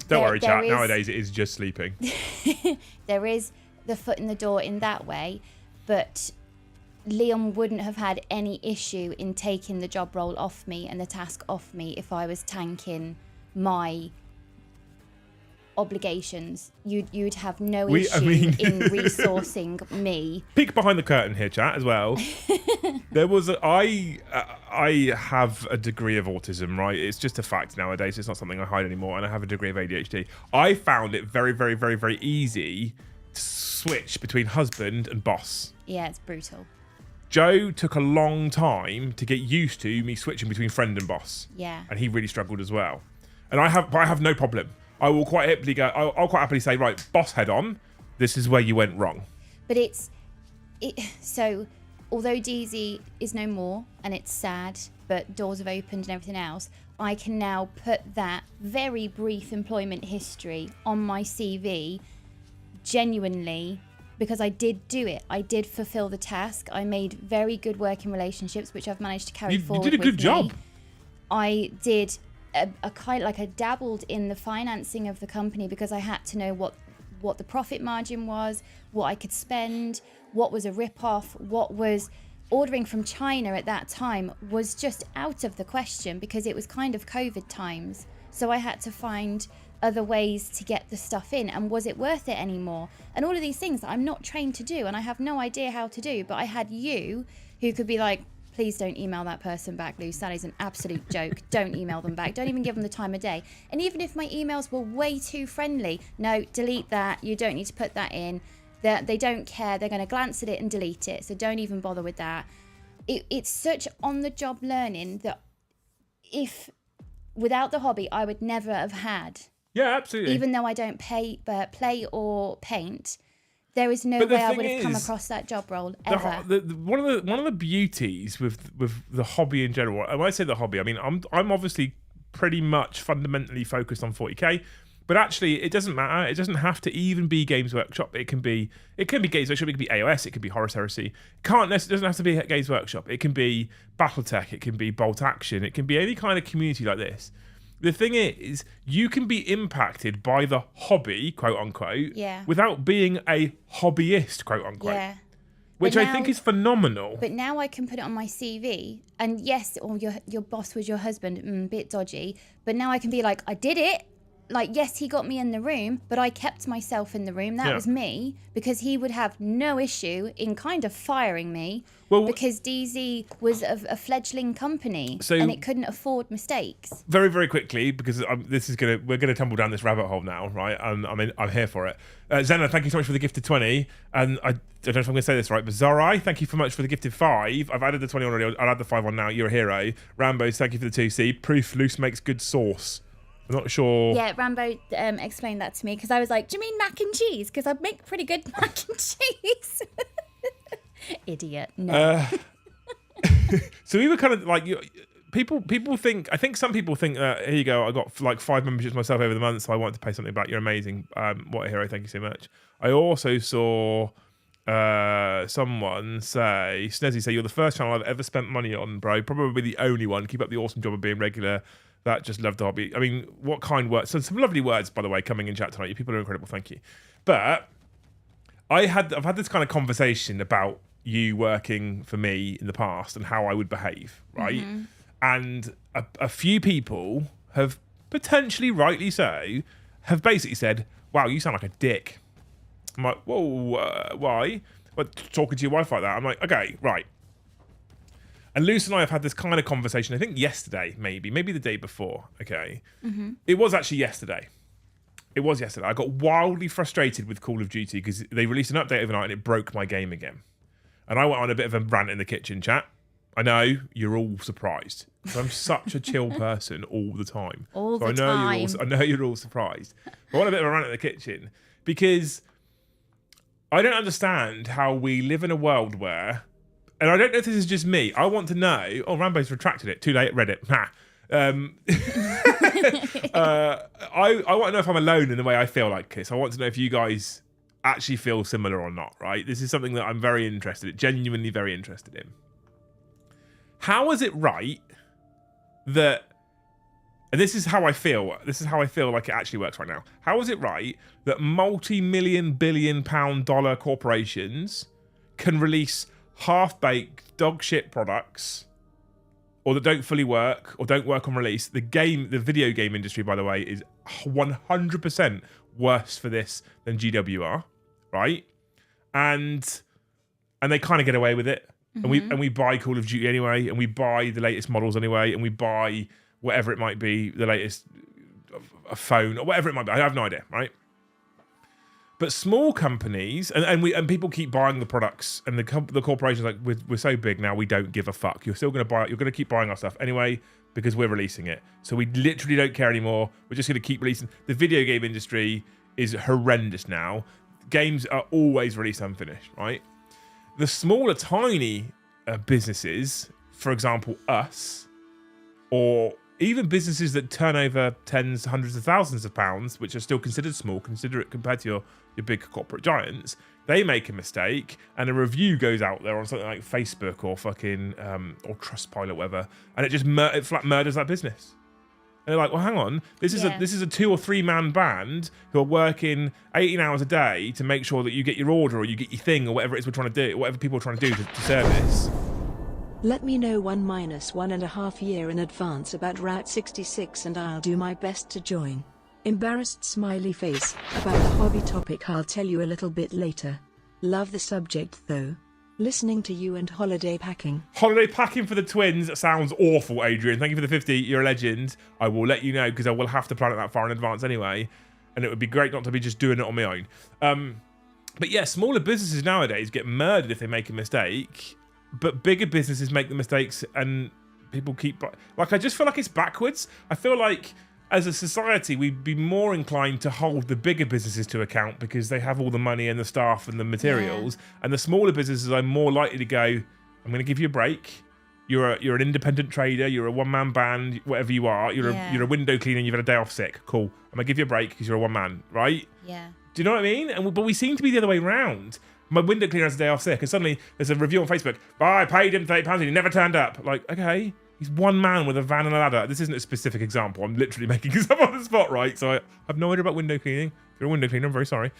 don't worry, chat. Nowadays, it is just sleeping. There is the foot in the door in that way, but Leon wouldn't have had any issue in taking the job role off me and the task off me if I was tanking my obligations. You'd have no issue in resourcing me. Peek behind the curtain here, chat, as well. I have a degree of autism, right? It's just a fact nowadays. It's not something I hide anymore, and I have a degree of ADHD. I found it very, very, very, very easy to switch between husband and boss. Yeah, it's brutal. Joe took a long time to get used to me switching between friend and boss. Yeah. And he really struggled as well. And I have no problem. I will quite happily go. I'll quite happily say, right, boss, head on. This is where you went wrong. But so, although DZ is no more, and it's sad, but doors have opened and everything else, I can now put that very brief employment history on my CV, genuinely, because I did do it. I did fulfill the task. I made very good working relationships, which I've managed to carry forward. You did a good job. I did. I dabbled in the financing of the company because I had to know what the profit margin was, what I could spend, what was a rip-off, what was ordering from China at that time was just out of the question because it was kind of COVID times. So I had to find other ways to get the stuff in, and was it worth it anymore? And all of these things that I'm not trained to do and I have no idea how to do, but I had you who could be like, please don't email that person back, Luce. That is an absolute joke. Don't email them back. Don't even give them the time of day. And even if my emails were way too friendly, no, delete that. You don't need to put that in. They don't care. They're going to glance at it and delete it. So don't even bother with that. It's such on-the-job learning that without the hobby, I would never have had. Yeah, absolutely. Even though I don't play or paint, there is no way I would have come across that job role ever. One of the beauties with the hobby in general, and when I say the hobby, I mean I'm obviously pretty much fundamentally focused on 40k, but actually it doesn't matter. It doesn't have to even be Games Workshop. It can be Games Workshop. It can be AOS. It can be Horus Heresy. It doesn't have to be Games Workshop. It can be BattleTech. It can be Bolt Action. It can be any kind of community like this. The thing is, you can be impacted by the hobby, quote unquote, without being a hobbyist, quote unquote. Yeah. Which I think is phenomenal. But now I can put it on my CV, and yes, or your boss was your husband, bit dodgy. But now I can be like, I did it. like, yes, he got me in the room, but I kept myself in the room. That was me, because he would have no issue in kind of firing me because DZ was a fledgling company and it couldn't afford mistakes. Very, very quickly, because we're gonna tumble down this rabbit hole now, right? I'm here for it. Zena, thank you so much for the gifted 20, and I don't know if I'm gonna say this right, but Zorai, thank you so much for the gifted 5. I've added the 20 already. I'll add the 5 on now. You're a hero. Rambo's, thank you for the 2C. Proof loose makes good sauce. I'm not sure. Yeah, Rambo explained that to me because I was like, do you mean mac and cheese? Because I make pretty good mac and cheese. Idiot. No. So we were kind of like, people think, I think some people think that, here you go, I got like 5 memberships myself over the month, so I wanted to pay something back. You're amazing. What a hero. Thank you so much. I also saw someone say, Snezzy say, you're the first channel I've ever spent money on, bro. Probably the only one. Keep up the awesome job of being regular. That just loved the hobby. I mean, what kind words? So some lovely words, by the way, coming in chat tonight. You people are incredible. Thank you. But I've had this kind of conversation about you working for me in the past and how I would behave, right? Mm-hmm. And a few people have potentially, rightly so, have basically said, wow, you sound like a dick. I'm like, whoa, why? Well, talking to your wife like that. I'm like, okay, right. And Luce and I have had this kind of conversation, I think yesterday, maybe the day before, okay? Mm-hmm. It was actually yesterday. I got wildly frustrated with Call of Duty because they released an update overnight and it broke my game again. And I went on a bit of a rant in the kitchen chat. I know, you're all surprised. I'm such a chill person all the time. I know you're all surprised. I want a bit of a rant in the kitchen because I don't understand how we live in a world where, and I don't know if this is just me, I want to know, Rambo's retracted it, too late, Reddit. I want to know if I'm alone in the way I feel like this. I want to know if you guys actually feel similar or not, right? This is something that I'm very interested in, genuinely very interested in. How is it right that, and this is how I feel like it actually works right now. How is it right that multi-million, billion-pound-dollar corporations can release half-baked dog shit products or that don't fully work or don't work on release? The video game industry, by the way, is 100% worse for this than GWR, right? And they kind of get away with it. Mm-hmm. And we buy Call of Duty anyway, and we buy the latest models anyway, and we buy whatever it might be, the latest a phone or whatever it might be. I have no idea, right? But small companies and people keep buying the products, and the corporations like we're so big now we don't give a fuck. You're still going to buy it. You're going to keep buying our stuff anyway because we're releasing it. So we literally don't care anymore. We're just going to keep releasing. The video game industry is horrendous now. Games are always released unfinished, right? The smaller, tiny businesses, for example, us, or even businesses that turn over tens, hundreds of thousands of pounds, which are still considered small, consider it compared to your big corporate giants, they make a mistake and a review goes out there on something like Facebook or fucking or Trustpilot, whatever, and it just it flat murders that business. And they're like, well, hang on, this is a 2 or 3 man band who are working 18 hours a day to make sure that you get your order or you get your thing or whatever it is we're trying to do, whatever people are trying to do to service. Let me know 1-1.5 year in advance about Route 66 and I'll do my best to join. Embarrassed smiley face. About the hobby topic I'll tell you a little bit later. Love the subject though. Listening to you and holiday packing. Holiday packing for the twins sounds awful, Adrian. Thank you for the 50. You're a legend. I will let you know because I will have to plan it that far in advance anyway. And it would be great not to be just doing it on my own. But yeah, smaller businesses nowadays get murdered if they make a mistake. But bigger businesses make the mistakes and people keep... Like, I just feel like it's backwards. I feel like as a society, we'd be more inclined to hold the bigger businesses to account because they have all the money and the staff and the materials. Yeah. And the smaller businesses are more likely to go, I'm going to give you a break. You're an independent trader. You're a one-man band, whatever you are. You're a window cleaner and you've had a day off sick. Cool. I'm going to give you a break because you're a one-man, right? Yeah. Do you know what I mean? But we seem to be the other way around. My window cleaner has a day off sick and suddenly there's a review on Facebook. I paid him £30 and he never turned up. Like, okay. He's one man with a van and a ladder. This isn't a specific example. I'm literally making this up on the spot, right? So I have no idea about window cleaning. If you're a window cleaner, I'm very sorry.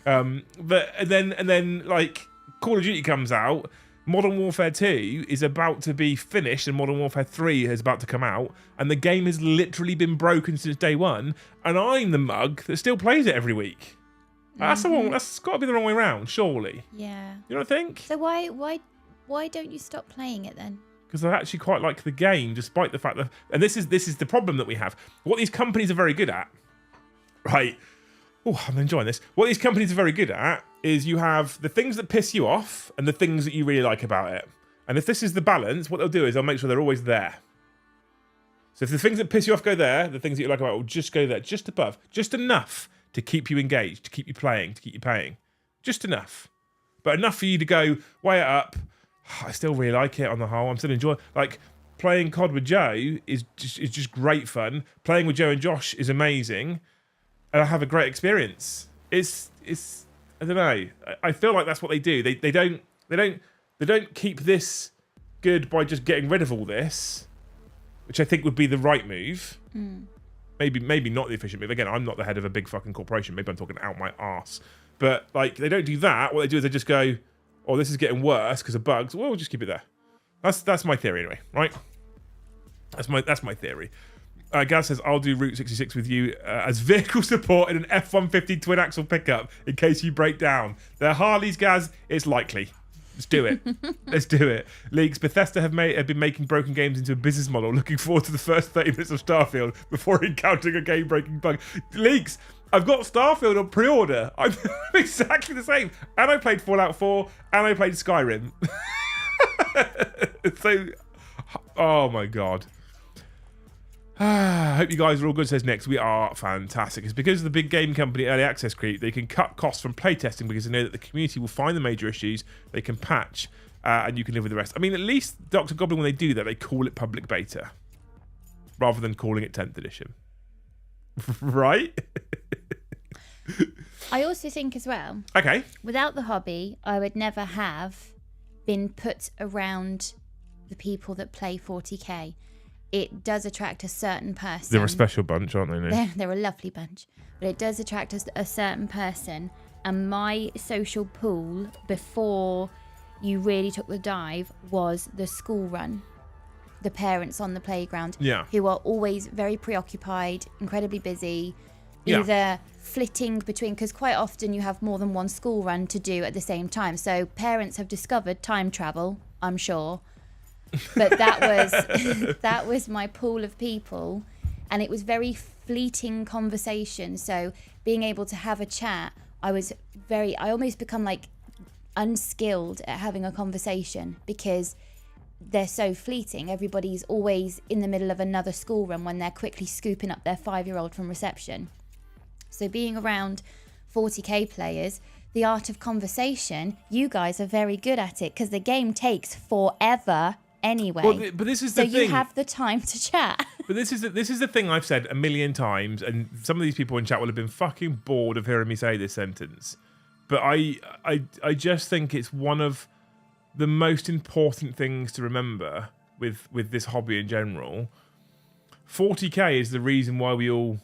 But and then like Call of Duty comes out. Modern Warfare 2 is about to be finished and Modern Warfare 3 is about to come out, and the game has literally been broken since day one, and I'm the mug that still plays it every week. That's got to be the wrong way around, surely. Yeah. You don't think? So why don't you stop playing it then? Because I actually quite like the game, despite the fact that, and this is the problem that we have. What these companies are very good at, right? Oh, I'm enjoying this. What these companies are very good at is you have the things that piss you off and the things that you really like about it. And if this is the balance, what they'll do is they'll make sure they're always there. So if the things that piss you off go there, the things that you like about it will just go there, just above, just enough to keep you engaged, to keep you playing, to keep you paying. Just enough. But enough for you to go, weigh it up. I still really like it on the whole. I'm still enjoying, like, playing COD with Joe is just great fun. Playing with Joe and Josh is amazing. And I have a great experience. It's I don't know. I feel like that's what they do. They don't keep this good by just getting rid of all this, which I think would be the right move. Maybe not the efficient move. Again, I'm not the head of a big fucking corporation. Maybe I'm talking out my arse. But like, they don't do that. What they do is they just go, "Oh, this is getting worse because of bugs." Well, we'll just keep it there. That's my theory anyway, right? That's my theory. Gaz says, I'll do Route 66 with you as vehicle support in an F-150 twin axle pickup in case you break down. They're Harleys, Gaz. It's likely. Let's do it. Let's do it. Leaks, Bethesda have been making broken games into a business model. Looking forward to the first 30 minutes of Starfield before encountering a game-breaking bug. Leaks, I've got Starfield on pre-order. I'm exactly the same. And I played Fallout 4 and I played Skyrim. So, oh my God. I hope you guys are all good, says Next. We are fantastic. It's because of the big game company early access creep. They can cut costs from playtesting because they know that the community will find the major issues, they can patch, and you can live with the rest. I mean, at least Dr. Goblin, when they do that, they call it public beta rather than calling it 10th edition. Right? I also think as well, okay, without the hobby, I would never have been put around the people that play 40k. It does attract a certain person. They're a special bunch, aren't they? They're a lovely bunch. But it does attract a certain person. And my social pool before you really took the dive was the school run. The parents on the playground. Yeah. Who are always very preoccupied, incredibly busy. Either flitting between, because quite often you have more than one school run to do at the same time. So parents have discovered time travel, I'm sure. But that was my pool of people, and it was very fleeting conversation. So being able to have a chat, I almost become like unskilled at having a conversation because they're so fleeting. Everybody's always in the middle of another school run when they're quickly scooping up their 5-year-old from reception. So being around 40k players, the art of conversation, you guys are very good at it because the game takes forever anyway. Well, but this is the thing. So you have the time to chat. But this is the thing I've said a million times, and some of these people in chat will have been fucking bored of hearing me say this sentence. But I just think it's one of the most important things to remember with this hobby in general. 40k is the reason why we all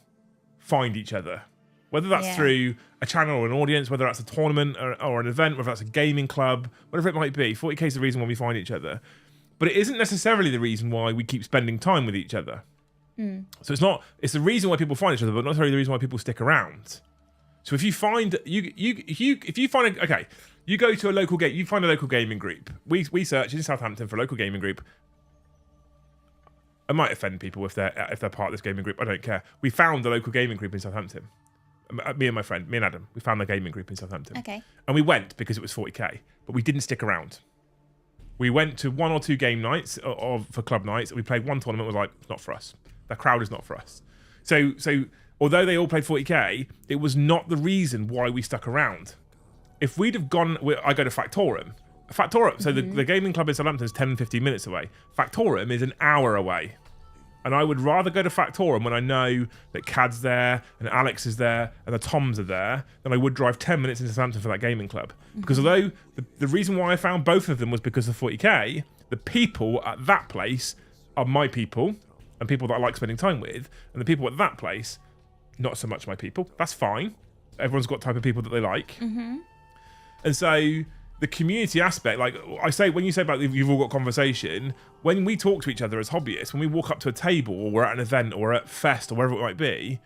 find each other. Whether that's through a channel or an audience, whether that's a tournament or an event, whether that's a gaming club, whatever it might be, 40k is the reason why we find each other. But it isn't necessarily the reason why we keep spending time with each other. So it's the reason why people find each other, but not necessarily the reason why people stick around. So if you find you go to a local game, you find a local gaming group. We search in Southampton for a local gaming group. I might offend people if they're part of this gaming group. I don't care. We found a local gaming group in Southampton. Me and my friend, me and Adam, we found the gaming group in Southampton. Okay. And we went because it was 40k, but we didn't stick around. We went to 1 or 2 game nights for club nights. We played one tournament. Was like, it's not for us. The crowd is not for us. So although they all played 40k, it was not the reason why we stuck around. If we'd have gone, I go to Factorum. So the gaming club in Southampton is 10-15 minutes away. Factorum is an hour away. And I would rather go to Factorum when I know that Cad's there and Alex is there and the Toms are there than I would drive 10 minutes into Southampton for that gaming club. Because although the reason why I found both of them was because of 40k, the people at that place are my people and people that I like spending time with. And the people at that place, not so much my people. That's fine. Everyone's got type of people that they like. And so the community aspect, like I say, when you say about you've all got conversation, when we talk to each other as hobbyists, when we walk up to a table or we're at an event or at fest or wherever it might be,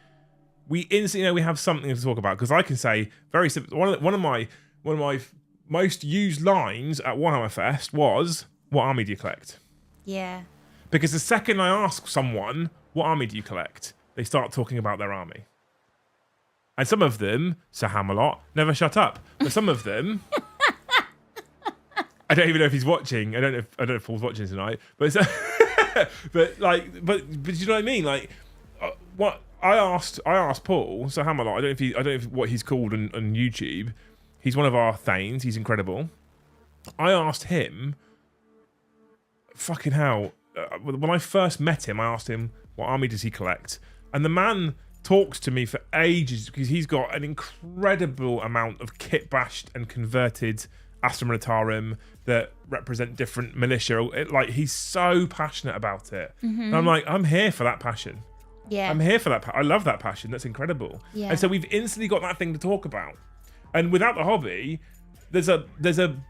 we instantly know we have something to talk about. Because I can say very simple. One of my most used lines at Warhammer Fest was, "What army do you collect?" Yeah. Because the second I ask someone, "What army do you collect?" they start talking about their army. And some of them, Sir Hammerlot, never shut up. But some of them, I don't even know if he's watching. I don't know if Paul's watching tonight. But but you know what I mean? Like, what I asked Paul, Sir Hammerlot. I don't know what he's called on YouTube. He's one of our Thanes. He's incredible. I asked him, fucking hell. When I first met him, I asked him, what army does he collect? And the man talks to me for ages because he's got an incredible amount of kit-bashed and converted Astra Militarum that represent different militia. Like, he's so passionate about it. And I'm like, I'm here for that passion. Yeah. I'm here for that. I love that passion. That's incredible. Yeah. And so we've instantly got that thing to talk about. And without the hobby, there's a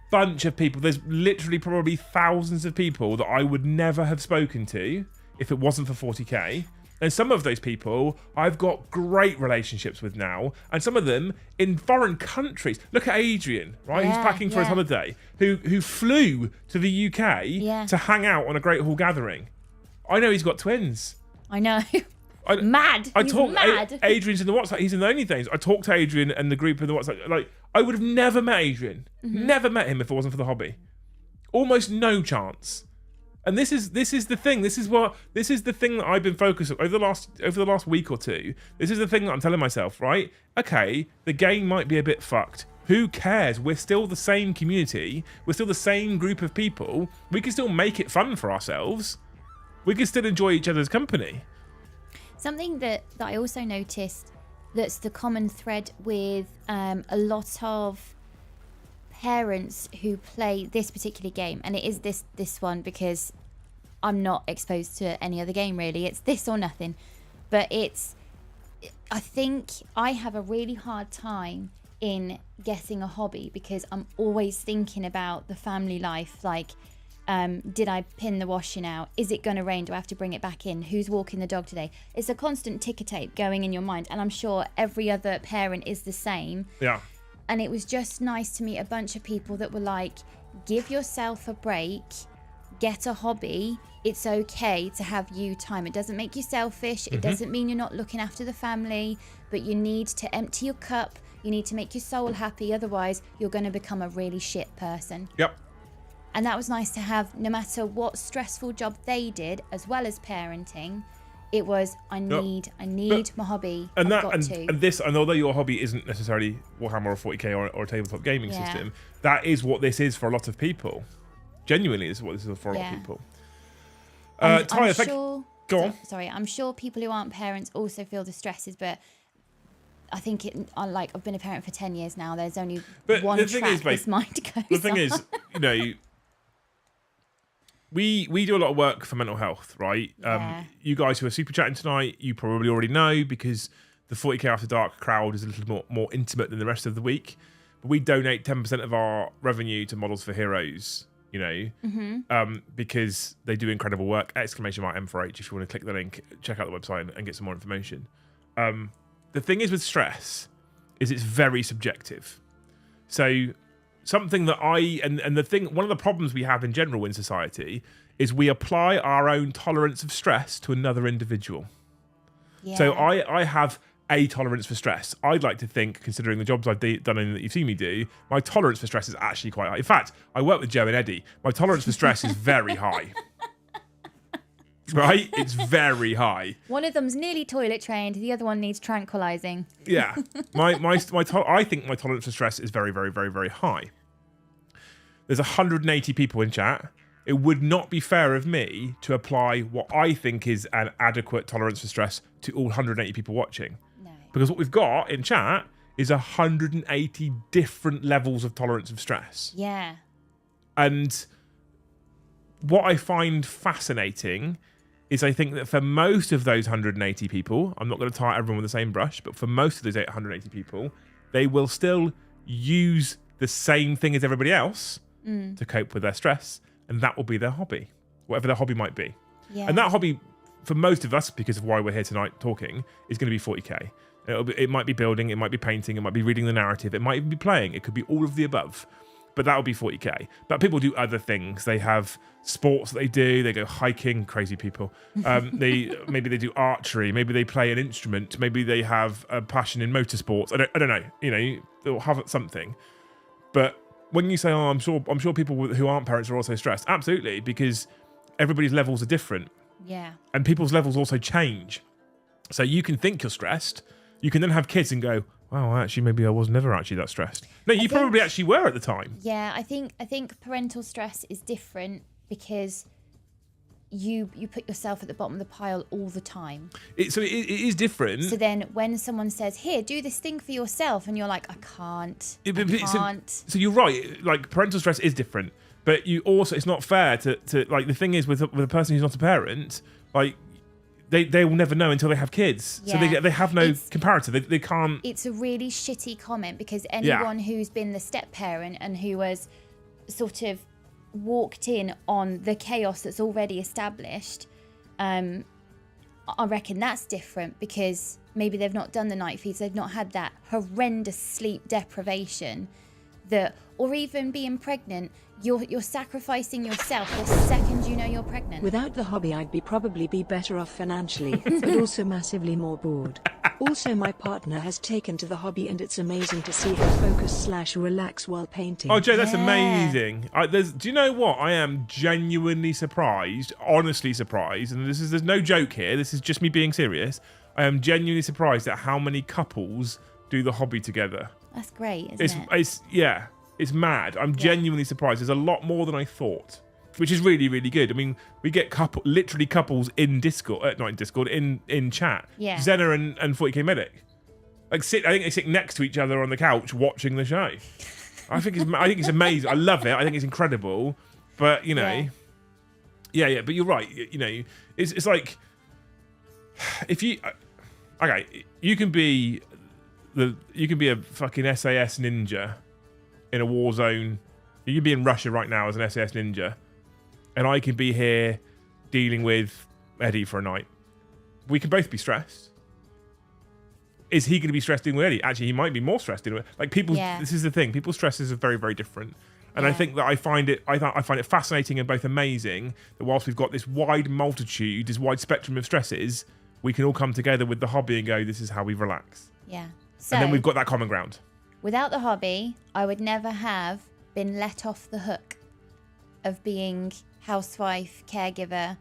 bunch of people. There's literally probably thousands of people that I would never have spoken to if it wasn't for 40k. And some of those people I've got great relationships with now, and some of them in foreign countries. Look at Adrian, right? Who's packing for his holiday, who flew to the UK to hang out on a Great Hall gathering. I know he's got twins. I know. Mad. He's mad. Adrian's in the WhatsApp. He's in the Only Things. I talked to Adrian and the group in the WhatsApp. Like, I would have never met Adrian. Never met him if it wasn't for the hobby. Almost no chance. And this is the thing. This is the thing that I've been focused on over the last week or two. This is the thing that I'm telling myself, right? Okay, the game might be a bit fucked. Who cares? We're still the same community. We're still the same group of people. We can still make it fun for ourselves. We can still enjoy each other's company. Something that I also noticed that's the common thread with a lot of parents who play this particular game, and it is this one because I'm not exposed to any other game really. It's this or nothing. But I think I have a really hard time in getting a hobby because I'm always thinking about the family life, like did I pin the washing out? Is it going to rain? Do I have to bring it back in? Who's walking the dog today? It's a constant ticker tape going in your mind, and I'm sure every other parent is the same. Yeah. And it was just nice to meet a bunch of people that were like, give yourself a break, get a hobby. It's okay to have you time. It doesn't make you selfish. It doesn't mean you're not looking after the family, but you need to empty your cup. You need to make your soul happy. Otherwise, you're going to become a really shit person. Yep. And that was nice to have, no matter what stressful job they did, as well as parenting. It was, I need my hobby. And and although your hobby isn't necessarily Warhammer or 40k or a tabletop gaming system, that is what this is for a lot of people. Genuinely, this is what this is for a lot of people. Tyler, go on. Sorry, I'm sure people who aren't parents also feel the stresses, but I think I've been a parent for 10 years now. There's only one track this mind goes The thing on. is, we do a lot of work for mental health, right? Yeah. You guys who are super chatting tonight, you probably already know because the 40k After Dark crowd is a little more intimate than the rest of the week. But we donate 10% of our revenue to Models for Heroes, because they do incredible work. ! M4H if you want to click the link, check out the website and get some more information. The thing is with stress is it's very subjective. So something that one of the problems we have in general in society is we apply our own tolerance of stress to another individual. Yeah. So I have a tolerance for stress. I'd like to think, considering the jobs I've done and that you've seen me do, my tolerance for stress is actually quite high. In fact, I work with Joe and Eddie. My tolerance for stress is very high. Right? It's very high. One of them's nearly toilet trained. The other one needs tranquilizing. Yeah. I think my tolerance for stress is very, very, very, very high. There's 180 people in chat. It would not be fair of me to apply what I think is an adequate tolerance for stress to all 180 people watching. No. Because what we've got in chat is 180 different levels of tolerance of stress. Yeah. And what I find fascinating is I think that for most of those 180 people, I'm not going to tie everyone with the same brush, but for most of those 180 people, they will still use the same thing as everybody else to cope with their stress, and that will be their hobby, whatever their hobby might be. Yeah. And that hobby, for most of us, because of why we're here tonight talking, is going to be 40k. It might be building, it might be painting, it might be reading the narrative, it might even be playing, it could be all of the above. But that'll be 40k. But people do other things. They have sports that they do. They go hiking, crazy people. Maybe they do archery. Maybe they play an instrument. Maybe they have a passion in motorsports. I don't know. You know, they'll have something. But when you say, "Oh, I'm sure people who aren't parents are also stressed," absolutely, because everybody's levels are different. Yeah. And people's levels also change. So you can think you're stressed. You can then have kids and go, "Wow, actually, maybe I was never actually that stressed." No, you probably actually were at the time. Yeah, I think parental stress is different because you put yourself at the bottom of the pile all the time. So it is different. So then when someone says, "Here, do this thing for yourself," and you're like, "I can't. I can't." So you're right. Like, parental stress is different, but you also, it's not fair to like, the thing is with a person who's not a parent, like, they will never know until they have kids. Yeah. So they have no comparator. They can't. It's a really shitty comment because anyone who's been the step parent and who has sort of walked in on the chaos that's already established, I reckon that's different because maybe they've not done the night feeds, they've not had that horrendous sleep deprivation, or even being pregnant. You're sacrificing yourself the second you know you're pregnant. Without the hobby, I'd probably be better off financially, but also massively more bored. Also, my partner has taken to the hobby, and it's amazing to see her focus/relax while painting. Oh, Joe, that's amazing. Do you know what? I am genuinely surprised, honestly surprised, and there's no joke here. This is just me being serious. I am genuinely surprised at how many couples do the hobby together. That's great, isn't it? It's mad. I'm genuinely surprised. There's a lot more than I thought, which is really, really good. I mean, we get literally couples in Discord, not in Discord, in chat. Yeah. Xena and 40k Medic. I think they sit next to each other on the couch watching the show. I think it's amazing. I love it. I think it's incredible. But you know, yeah. But you're right. You know, it's like, if you you can be a fucking SAS ninja in a war zone. You could be in Russia right now as an SAS ninja, and I could be here dealing with Eddie for a night. We could both be stressed. Is he going to be stressed dealing with Eddie? Actually, he might be more stressed dealing with, like, people. This is the thing. People's stresses are very, very different, and I think that I find it fascinating and both amazing that whilst we've got this wide multitude, this wide spectrum of stresses, we can all come together with the hobby and go, "This is how we relax." Yeah. So, and then we've got that common ground. Without the hobby, I would never have been let off the hook of being housewife, caregiver,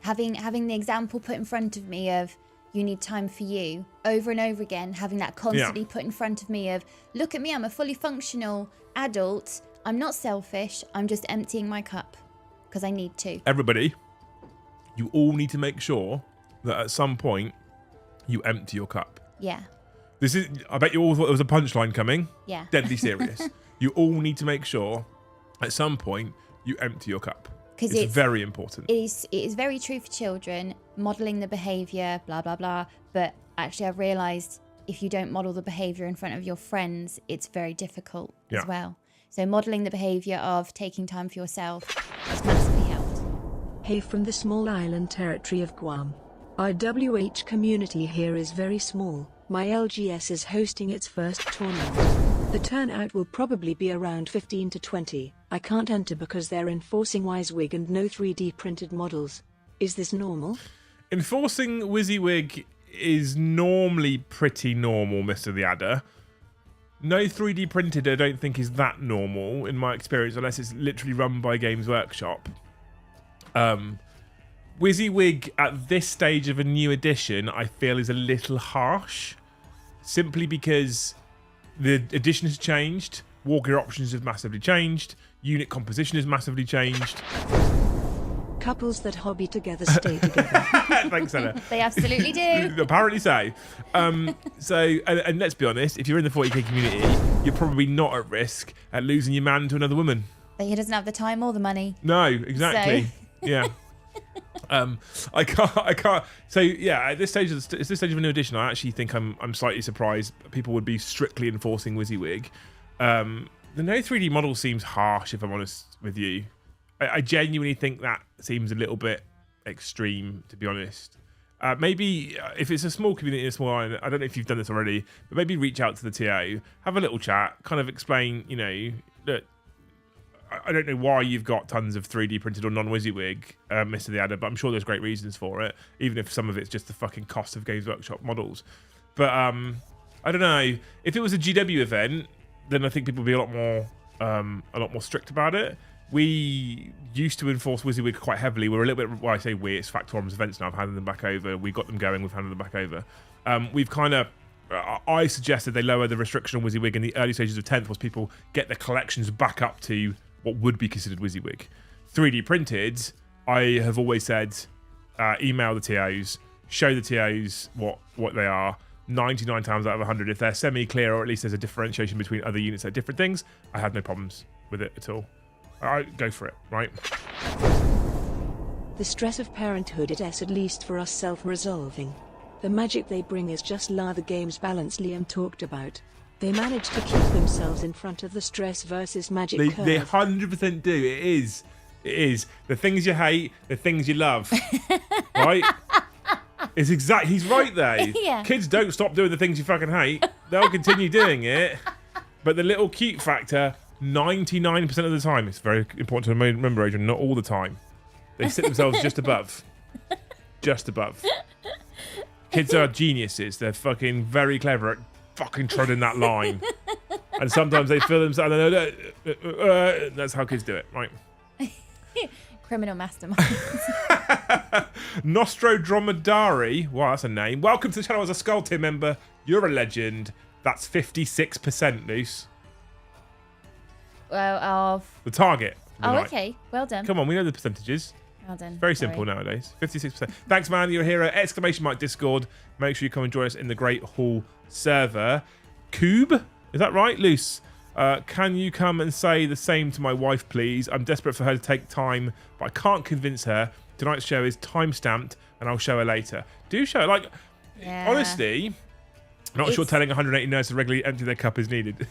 having the example put in front of me of you need time for you over and over again, having that constantly put in front of me of, look at me, I'm a fully functional adult, I'm not selfish, I'm just emptying my cup because I need to. Everybody, you all need to make sure that at some point you empty your cup. Yeah. I bet you all thought there was a punchline coming. Yeah. Deadly serious. You all need to make sure at some point you empty your cup. Because it's very important. It is very true for children, modelling the behaviour, blah, blah, blah. But actually, I've realised if you don't model the behaviour in front of your friends, it's very difficult as well. So modelling the behaviour of taking time for yourself has massively helped. Hey, from the small island territory of Guam. Our WH community here is very small. My LGS is hosting its first tournament. The turnout will probably be around 15 to 20. I can't enter because they're enforcing WYSIWYG and no 3D printed models. Is this normal? Enforcing WYSIWYG is normally pretty normal, Mr. the Adder. No 3D printed I don't think is that normal in my experience, unless it's literally run by Games Workshop. WYSIWYG at this stage of a new edition, I feel, is a little harsh, simply because the edition has changed, walker options have massively changed, unit composition has massively changed. Couples that hobby together stay together. Thanks, Anna. They absolutely do. Apparently so. And let's be honest, if you're in the 40k community, you're probably not at risk at losing your man to another woman. But he doesn't have the time or the money. No, exactly. So. Yeah. I can't. So yeah, at this stage of a new edition, I actually think I'm slightly surprised people would be strictly enforcing WYSIWYG. The no 3D model seems harsh, if I'm honest with you. I genuinely think that seems a little bit extreme, to be honest. Maybe if it's a small community, a small island, I don't know if you've done this already, but maybe reach out to the TA, have a little chat, kind of explain, you know, that I don't know why you've got tons of 3D printed or non-WYSIWYG, Mr. The Adder, but I'm sure there's great reasons for it, even if some of it's just the fucking cost of Games Workshop models. But I don't know. If it was a GW event, then I think people would be a lot more strict about it. We used to enforce WYSIWYG quite heavily. We're a little bit, well, I say we, it's Factorum's events now. I've handed them back over. We got them going. We've handed them back over. We've kind of, I suggested they lower the restriction on WYSIWYG in the early stages of 10th, was people get their collections back up to what would be considered WYSIWYG. 3D printed, I have always said, email the TOs, show the TOs what they are. 99 times out of 100, if they're semi-clear or at least there's a differentiation between other units that are different things, I had no problems with it at all. All right, go for it, right? The stress of parenthood is at least for us self-resolving. The magic they bring is just the game's balance Liam talked about. They manage to keep themselves in front of the stress versus magic curve. They 100% do. It is. The things you hate, the things you love. Right? It's exact. He's right there. Yeah. Kids don't stop doing the things you fucking hate. They'll continue doing it. But the little cute factor, 99% of the time, it's very important to remember, Adrian, not all the time. They sit themselves just above. Just above. Kids are geniuses. They're fucking very clever at fucking treading that line. And sometimes they feel themselves, that's how kids do it, right? Criminal masterminds. Nostro Dromedary. Wow, that's a name. Welcome to the channel as a Skull Tier member. You're a legend. That's 56%, Luce. Well, of... The target. Oh, okay. Well done. Come on, we know the percentages. Well done. Very simple nowadays. 56%. Thanks, man. You're a hero. Exclamation mark Discord. Make sure you come and join us in the Great Hall server. Coob? Is that right? Luce. Can you come and say the same to my wife, please? I'm desperate for her to take time, but I can't convince her. Tonight's show is time-stamped, and I'll show her later. Do show her. Like, Yeah. honestly, not sure telling 180 nerds to regularly empty their cup is needed.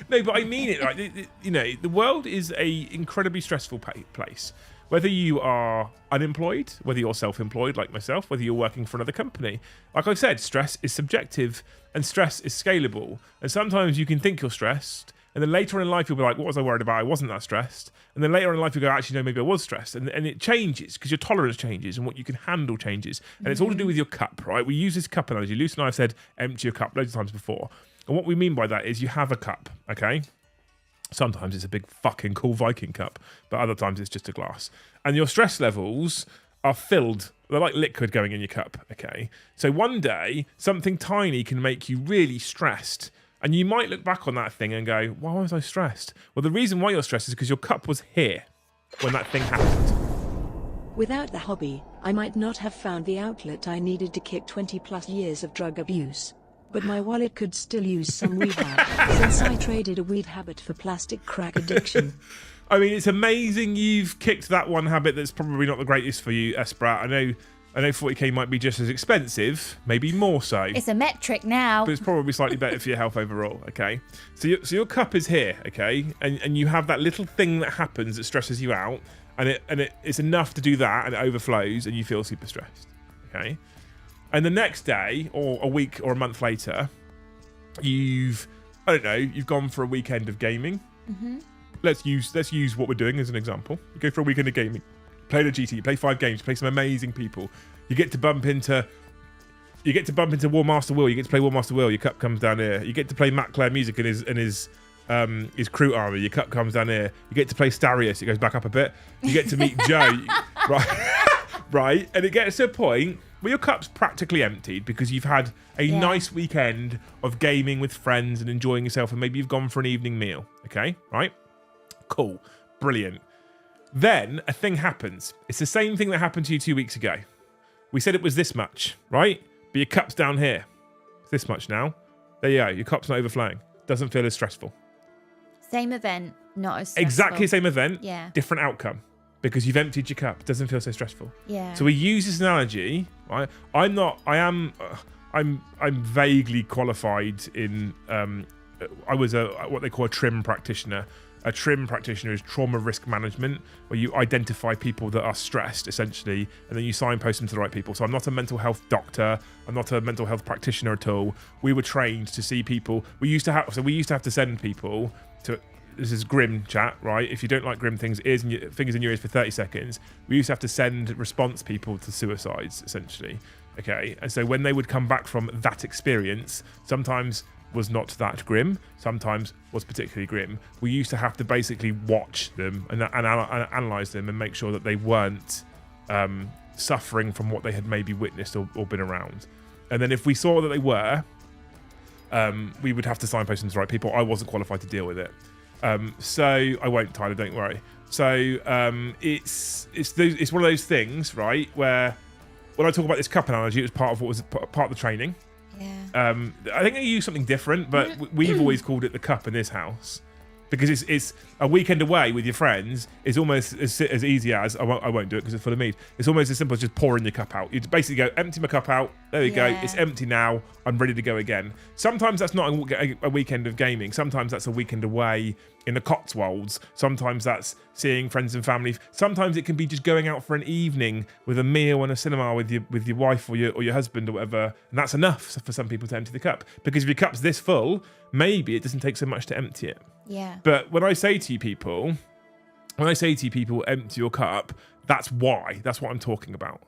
No, but I mean it. Like, you know, the world is a incredibly stressful place. Whether you are unemployed, whether you're self-employed like myself, whether you're working for another company. Like I said, stress is subjective and stress is scalable. And sometimes you can think you're stressed, and then later on in life you'll be like, what was I worried about? I wasn't that stressed. And then later on in life you go, actually, no, maybe I was stressed. And it changes because your tolerance changes and what you can handle changes. And it's all to do with your cup, right? We use this cup analogy. Luce and I have said empty your cup loads of times before. And what we mean by that is you have a cup, okay? Sometimes it's a big fucking cool Viking cup, but other times it's just a glass. And your stress levels are filled. They're like liquid going in your cup, okay? So one day, something tiny can make you really stressed. And you might look back on that thing and go, why was I stressed? Well, the reason why you're stressed is because your cup was here when that thing happened. Without the hobby, I might not have found the outlet I needed to kick 20 plus years of drug abuse. But my wallet could still use some rehab, since I traded a weed habit for plastic crack addiction. I mean, it's amazing you've kicked that one habit that's probably not the greatest for you, Esprat. I know 40k might be just as expensive, maybe more so. It's a metric now. But it's probably slightly better for your health overall, okay? So your cup is here, okay? And you have that little thing that happens that stresses you out, and it's enough to do that, and it overflows, and you feel super stressed, okay? And the next day, or a week or a month later, you've gone for a weekend of gaming. Mm-hmm. Let's use what we're doing as an example. You go for a weekend of gaming, play the GT, you play 5 games, you play some amazing people. You get to bump into War Master Will. You get to play War Master Will. Your cup comes down here. You get to play Matt Clare music and his crew armor. Your cup comes down here. You get to play Starius. It goes back up a bit. You get to meet Joe, right? Right, and it gets to a point where your cup's practically emptied because you've had a nice weekend of gaming with friends and enjoying yourself, and maybe you've gone for an evening meal. Okay, right? Cool, brilliant. Then a thing happens. It's the same thing that happened to you 2 weeks ago. We said it was this much, right? But your cup's down here. It's this much now. There you go. Your cup's not overflowing. Doesn't feel as stressful. Same event, not as stressful. Exactly the same event. Yeah. Different outcome. Because you've emptied your cup. It doesn't feel so stressful. Yeah. So we use this analogy, right? I'm vaguely qualified in I was what they call a TRIM practitioner. A TRIM practitioner is trauma risk management, where you identify people that are stressed, essentially, and then you signpost them to the right people. So I'm not a mental health doctor. I'm not a mental health practitioner at all. We were trained to see people. We used to have to send people to. This is grim chat, right? If you don't like grim things, fingers in your ears for 30 seconds. We used to have to send response people to suicides, essentially. Okay, and so when they would come back from that experience, sometimes was not that grim, sometimes was particularly grim. We used to have to basically watch them and analyze them and make sure that they weren't suffering from what they had maybe witnessed or been around. And then if we saw that they were, we would have to signpost them to the right people. I wasn't qualified to deal with it. So I won't, Tyler, don't worry. So it's one of those things, right, where when I talk about this cup analogy, it was part of the training. Yeah. I think I use something different, but we've always called it the cup in this house because it's a weekend away with your friends. It's almost as easy as I won't do it because it's full of mead. It's almost as simple as just pouring your cup out. You basically go, empty my cup out. There you go. It's empty now. I'm ready to go again. Sometimes that's not a weekend of gaming. Sometimes that's a weekend away in the Cotswolds. Sometimes that's seeing friends and family. Sometimes it can be just going out for an evening with a meal and a cinema with your wife or your husband or whatever, and that's enough for some people to empty the cup. Because if your cup's this full, maybe it doesn't take so much to empty it. Yeah. But when I say to you people, empty your cup, that's why. That's what I'm talking about.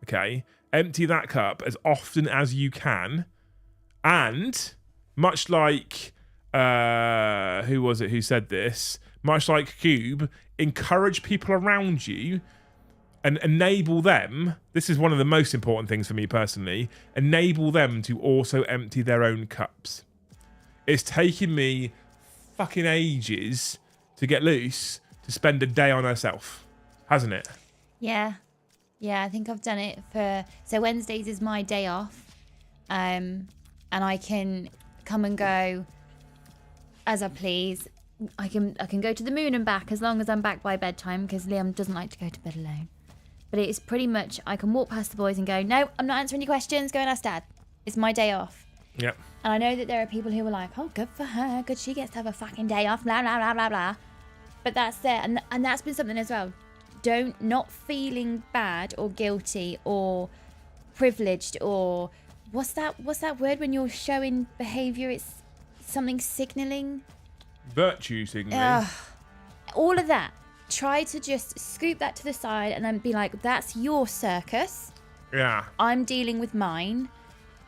Okay? Empty that cup as often as you can, and much like who was it who said this? Much like Cube, encourage people around you and enable them. This is one of the most important things for me personally. Enable them to also empty their own cups. It's taken me fucking ages to get loose to spend a day on herself, hasn't it? Yeah. I think I've done it so Wednesdays is my day off, and I can come and go as I please. I can go to the moon and back as long as I'm back by bedtime, because Liam doesn't like to go to bed alone. But it's pretty much, I can walk past the boys and go, no, I'm not answering any questions, go and ask Dad. It's my day off. Yep. And I know that there are people who are like, oh, good for her, good, she gets to have a fucking day off, blah, blah, blah, blah, blah. But that's there, and that's been something as well. Not feeling bad or guilty or privileged or what's that word when you're showing behaviour? It's something signalling. Virtue signaling. All of that. Try to just scoop that to the side and then be like, that's your circus. Yeah. I'm dealing with mine.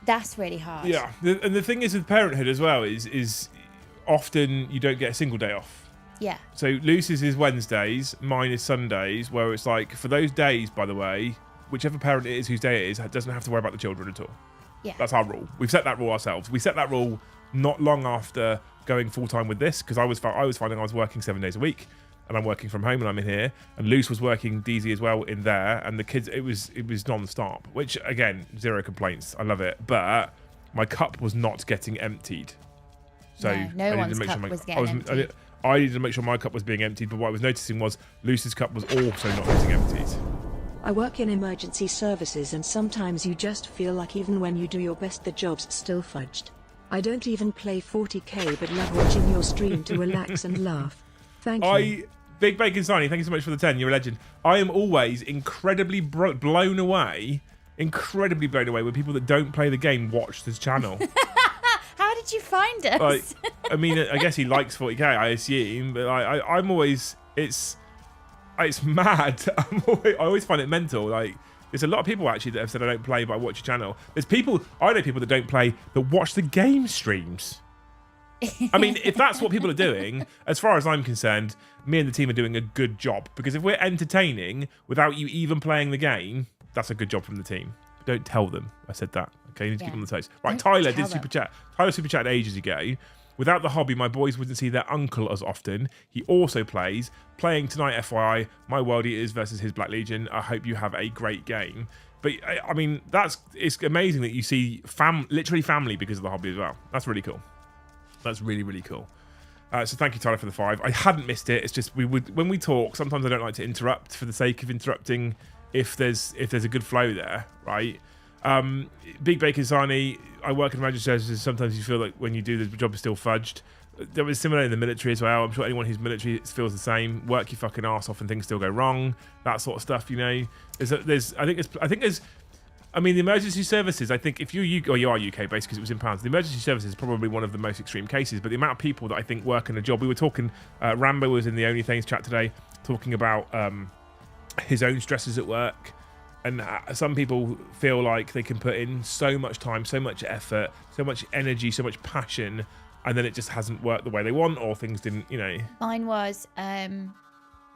That's really hard. Yeah. And the thing is with parenthood as well is often you don't get a single day off. Yeah. So Lucy's is Wednesdays, mine is Sundays, where it's like, for those days, by the way, whichever parent it is whose day it is, doesn't have to worry about the children at all. Yeah. That's our rule. We've set that rule ourselves. We set that rule not long after going full-time with this, because I was finding I was working 7 days a week, and I'm working from home and I'm in here, and Luce was working DZ as well in there, and the kids, it was non-stop, which, again, zero complaints. I love it. But my cup was not getting emptied. So no one's cup was getting emptied. I needed to make sure my cup was being emptied, but what I was noticing was Lucy's cup was also not getting emptied. I work in emergency services, and sometimes you just feel like even when you do your best, the job's still fudged. I don't even play 40k, but love watching your stream to relax and laugh. Thank you. Big Bacon Signy, thank you so much for the 10. You're a legend. I am always incredibly blown away when people that don't play the game watch this channel. How did you find us? Like, I mean, I guess he likes 40k, I assume, but I'm always, it's mad. I always find it mental. Like, there's a lot of people actually that have said I don't play, but I watch your channel. I know people that don't play that watch the game streams. I mean, if that's what people are doing, as far as I'm concerned, me and the team are doing a good job. Because if we're entertaining without you even playing the game, that's a good job from the team. But don't tell them I said that. Okay, you need to keep them on the toes. Right, Tyler did super chat. Tyler super chatted ages ago. Without the hobby, my boys wouldn't see their uncle as often. He also plays. Playing tonight, FYI, my World Eaters versus his Black Legion. I hope you have a great game. But, I mean, it's amazing that you see literally family because of the hobby as well. That's really cool. That's really, really cool. So thank you, Tyler, for the 5. I hadn't missed it. It's just when we talk, sometimes I don't like to interrupt for the sake of interrupting if there's a good flow there, right? Big Bacon Sarnie, I work in emergency services. Sometimes you feel like when you do the job is still fudged. There was similar in the military as well. I'm sure anyone who's military feels the same. Work your fucking ass off and things still go wrong. That sort of stuff, you know. I mean, the emergency services, I think if you are UK based because it was in pounds, the emergency services is probably one of the most extreme cases, but the amount of people that I think work in a job, we were talking, Rambo was in the Only Things chat today, talking about his own stresses at work, and some people feel like they can put in so much time, so much effort, so much energy, so much passion, and then it just hasn't worked the way they want, or things didn't, you know. Mine was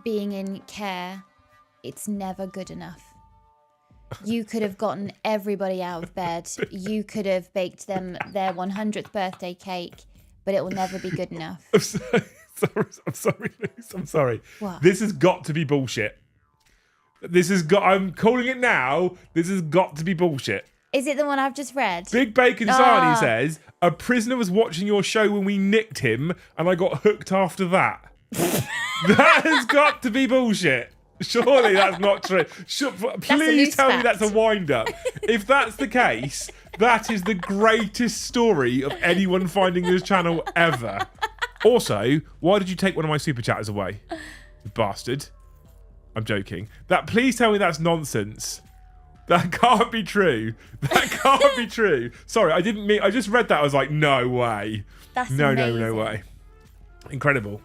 being in care, it's never good enough. You could have gotten everybody out of bed. You could have baked them their 100th birthday cake, but it will never be good enough. I'm sorry, Luce. I'm sorry. What? This has got to be bullshit. I'm calling it now. This has got to be bullshit. Is it the one I've just read? Big Bacon Sarnie says, a prisoner was watching your show when we nicked him, and I got hooked after that. That has got to be bullshit. Surely that's not true. Please tell me that's a wind-up. If that's the case, that is the greatest story of anyone finding this channel ever. Also, why did you take one of my super chatters away? You bastard. I'm joking. Please tell me that's nonsense. That can't be true. That can't be true. Sorry, I didn't mean... I just read that. I was like, no way. That's no, amazing. no way. Incredible.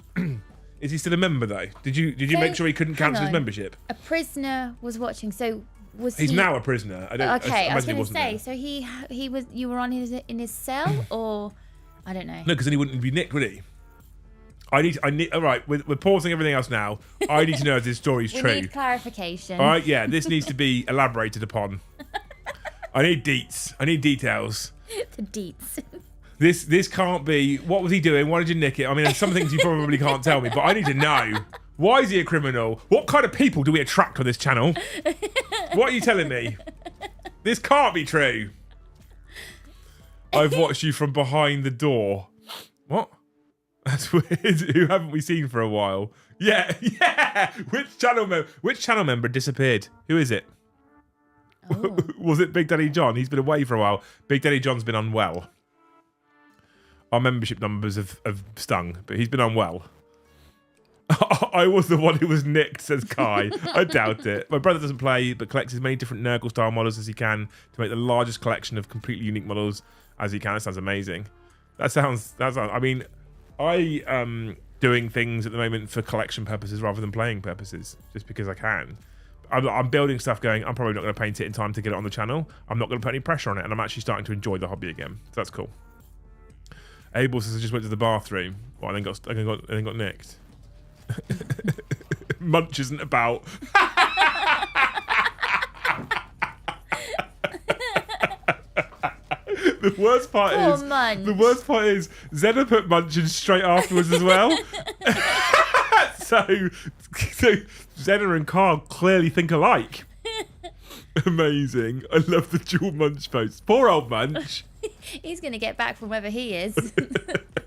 Is he still a member though? Did you make sure he couldn't cancel his membership? A prisoner was watching. So was he? He's now a prisoner. I was going to say. So he was. You were on in his cell, or I don't know. No, because then he wouldn't be nicked, would he? I need. All right, we're pausing everything else now. I need to know if this story's true. We need clarification. All right, yeah, this needs to be elaborated upon. I need deets. I need details. The deets. This can't be. What was he doing? Why did you nick it? I mean, there's some things you probably can't tell me, but I need to know. Why is he a criminal? What kind of people do we attract on this channel? What are you telling me? This can't be true. I've watched you from behind the door. What? That's weird. Who haven't we seen for a while? Yeah. Which channel member disappeared? Who is it? Oh. Was it Big Daddy John? He's been away for a while. Big Daddy John's been unwell. Our membership numbers have stung, but he's been unwell. I was the one who was nicked, says Kai. I doubt it. My brother doesn't play, but collects as many different Nurgle-style models as he can to make the largest collection of completely unique models as he can. That sounds amazing. That sounds. I mean, I am doing things at the moment for collection purposes rather than playing purposes, just because I can. I'm building stuff going, I'm probably not going to paint it in time to get it on the channel. I'm not going to put any pressure on it, and I'm actually starting to enjoy the hobby again. So that's cool. Abel says I just went to the bathroom. Well, I then got nicked. Munch isn't about. The worst part is Zena put Munch in straight afterwards as well. so Zena and Carl clearly think alike. Amazing. I love the dual Munch post. Poor old Munch. He's going to get back from wherever he is.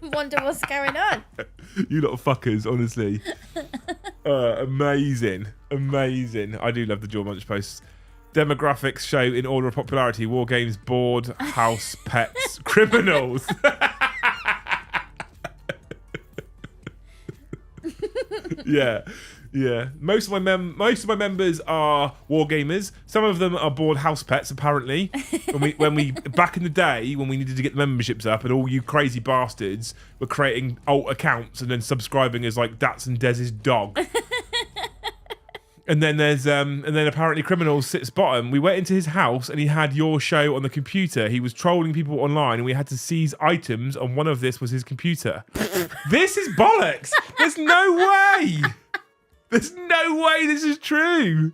Wonder what's going on. You lot of fuckers, honestly. Amazing. I do love the dual Munch posts. Demographics show in order of popularity: war games, board, house, pets, criminals. Yeah. Most of my members are war gamers. Some of them are bored house pets. Apparently, when we back in the day when we needed to get the memberships up, and all you crazy bastards were creating alt accounts and then subscribing as like Dats and Dez's dog. And then apparently criminals sits bottom. We went into his house and he had your show on the computer. He was trolling people online and we had to seize items, and one of this was his computer. This is bollocks. There's no way. There's no way this is true.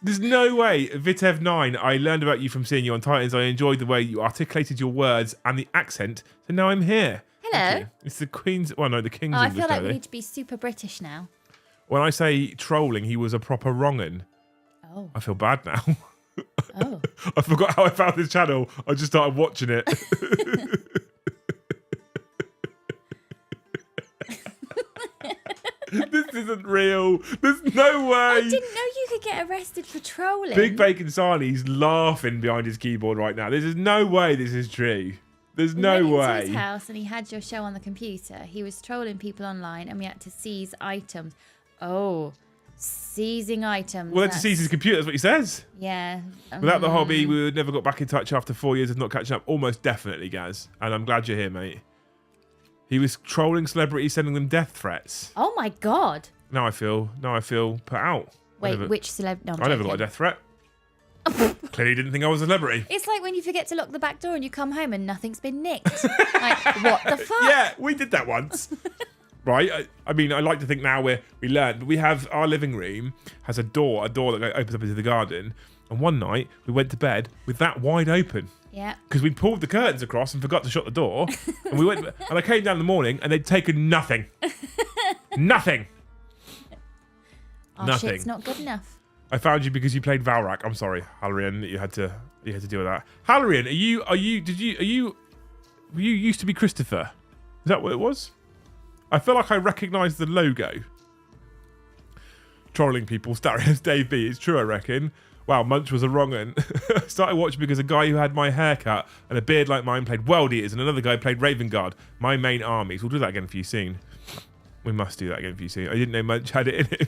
There's no way. Vitev9, I learned about you from seeing you on Titans. I enjoyed the way you articulated your words and the accent. So now I'm here. Hello. It's the Queen's... Well, no, the King's I English, feel like don't we they? need to be super British now. When I say trolling, he was a proper wrong'un. Oh. I feel bad now. Oh. I forgot how I found this channel. I just started watching it. This is isn't real. There's no way. I didn't know you could get arrested for trolling. Big Bacon Sarni's laughing behind his keyboard right now. There's no way this is true. There's no we went way. into his house and he had your show on the computer. He was trolling people online and we had to seize items. Oh, seizing items. Well, let's seize his computer. That's what he says. Yeah. Without the hobby, we would never got back in touch after 4 years of not catching up. Almost definitely, Gaz. And I'm glad you're here, mate. He was trolling celebrities, sending them death threats. Oh my God. Now I feel put out. Wait, which celeb? No, I never got a death threat. Clearly didn't think I was a celebrity. It's like when you forget to lock the back door and you come home and nothing's been nicked. Like, what the fuck? Yeah, we did that once. Right? I mean, I like to think now we learned, but we have our living room has a door that opens up into the garden. And one night we went to bed with that wide open. Yeah. Because we pulled the curtains across and forgot to shut the door. And we went, and I came down in the morning and they'd taken nothing. Nothing. Our Nothing. shit's not good enough. I found you because you played Valrak. I'm sorry, Halloran, that you had to deal with that. Halloran, you used to be Christopher? Is that what it was? I feel like I recognise the logo. Trolling people, starring as Dave B. It's true, I reckon. Wow, Munch was a wrong un. I started watching because a guy who had my haircut and a beard like mine played World Eaters, and another guy played Raven Guard. My main armies. We'll do that again for you soon. We must do that again for you soon. I didn't know Munch had it in him.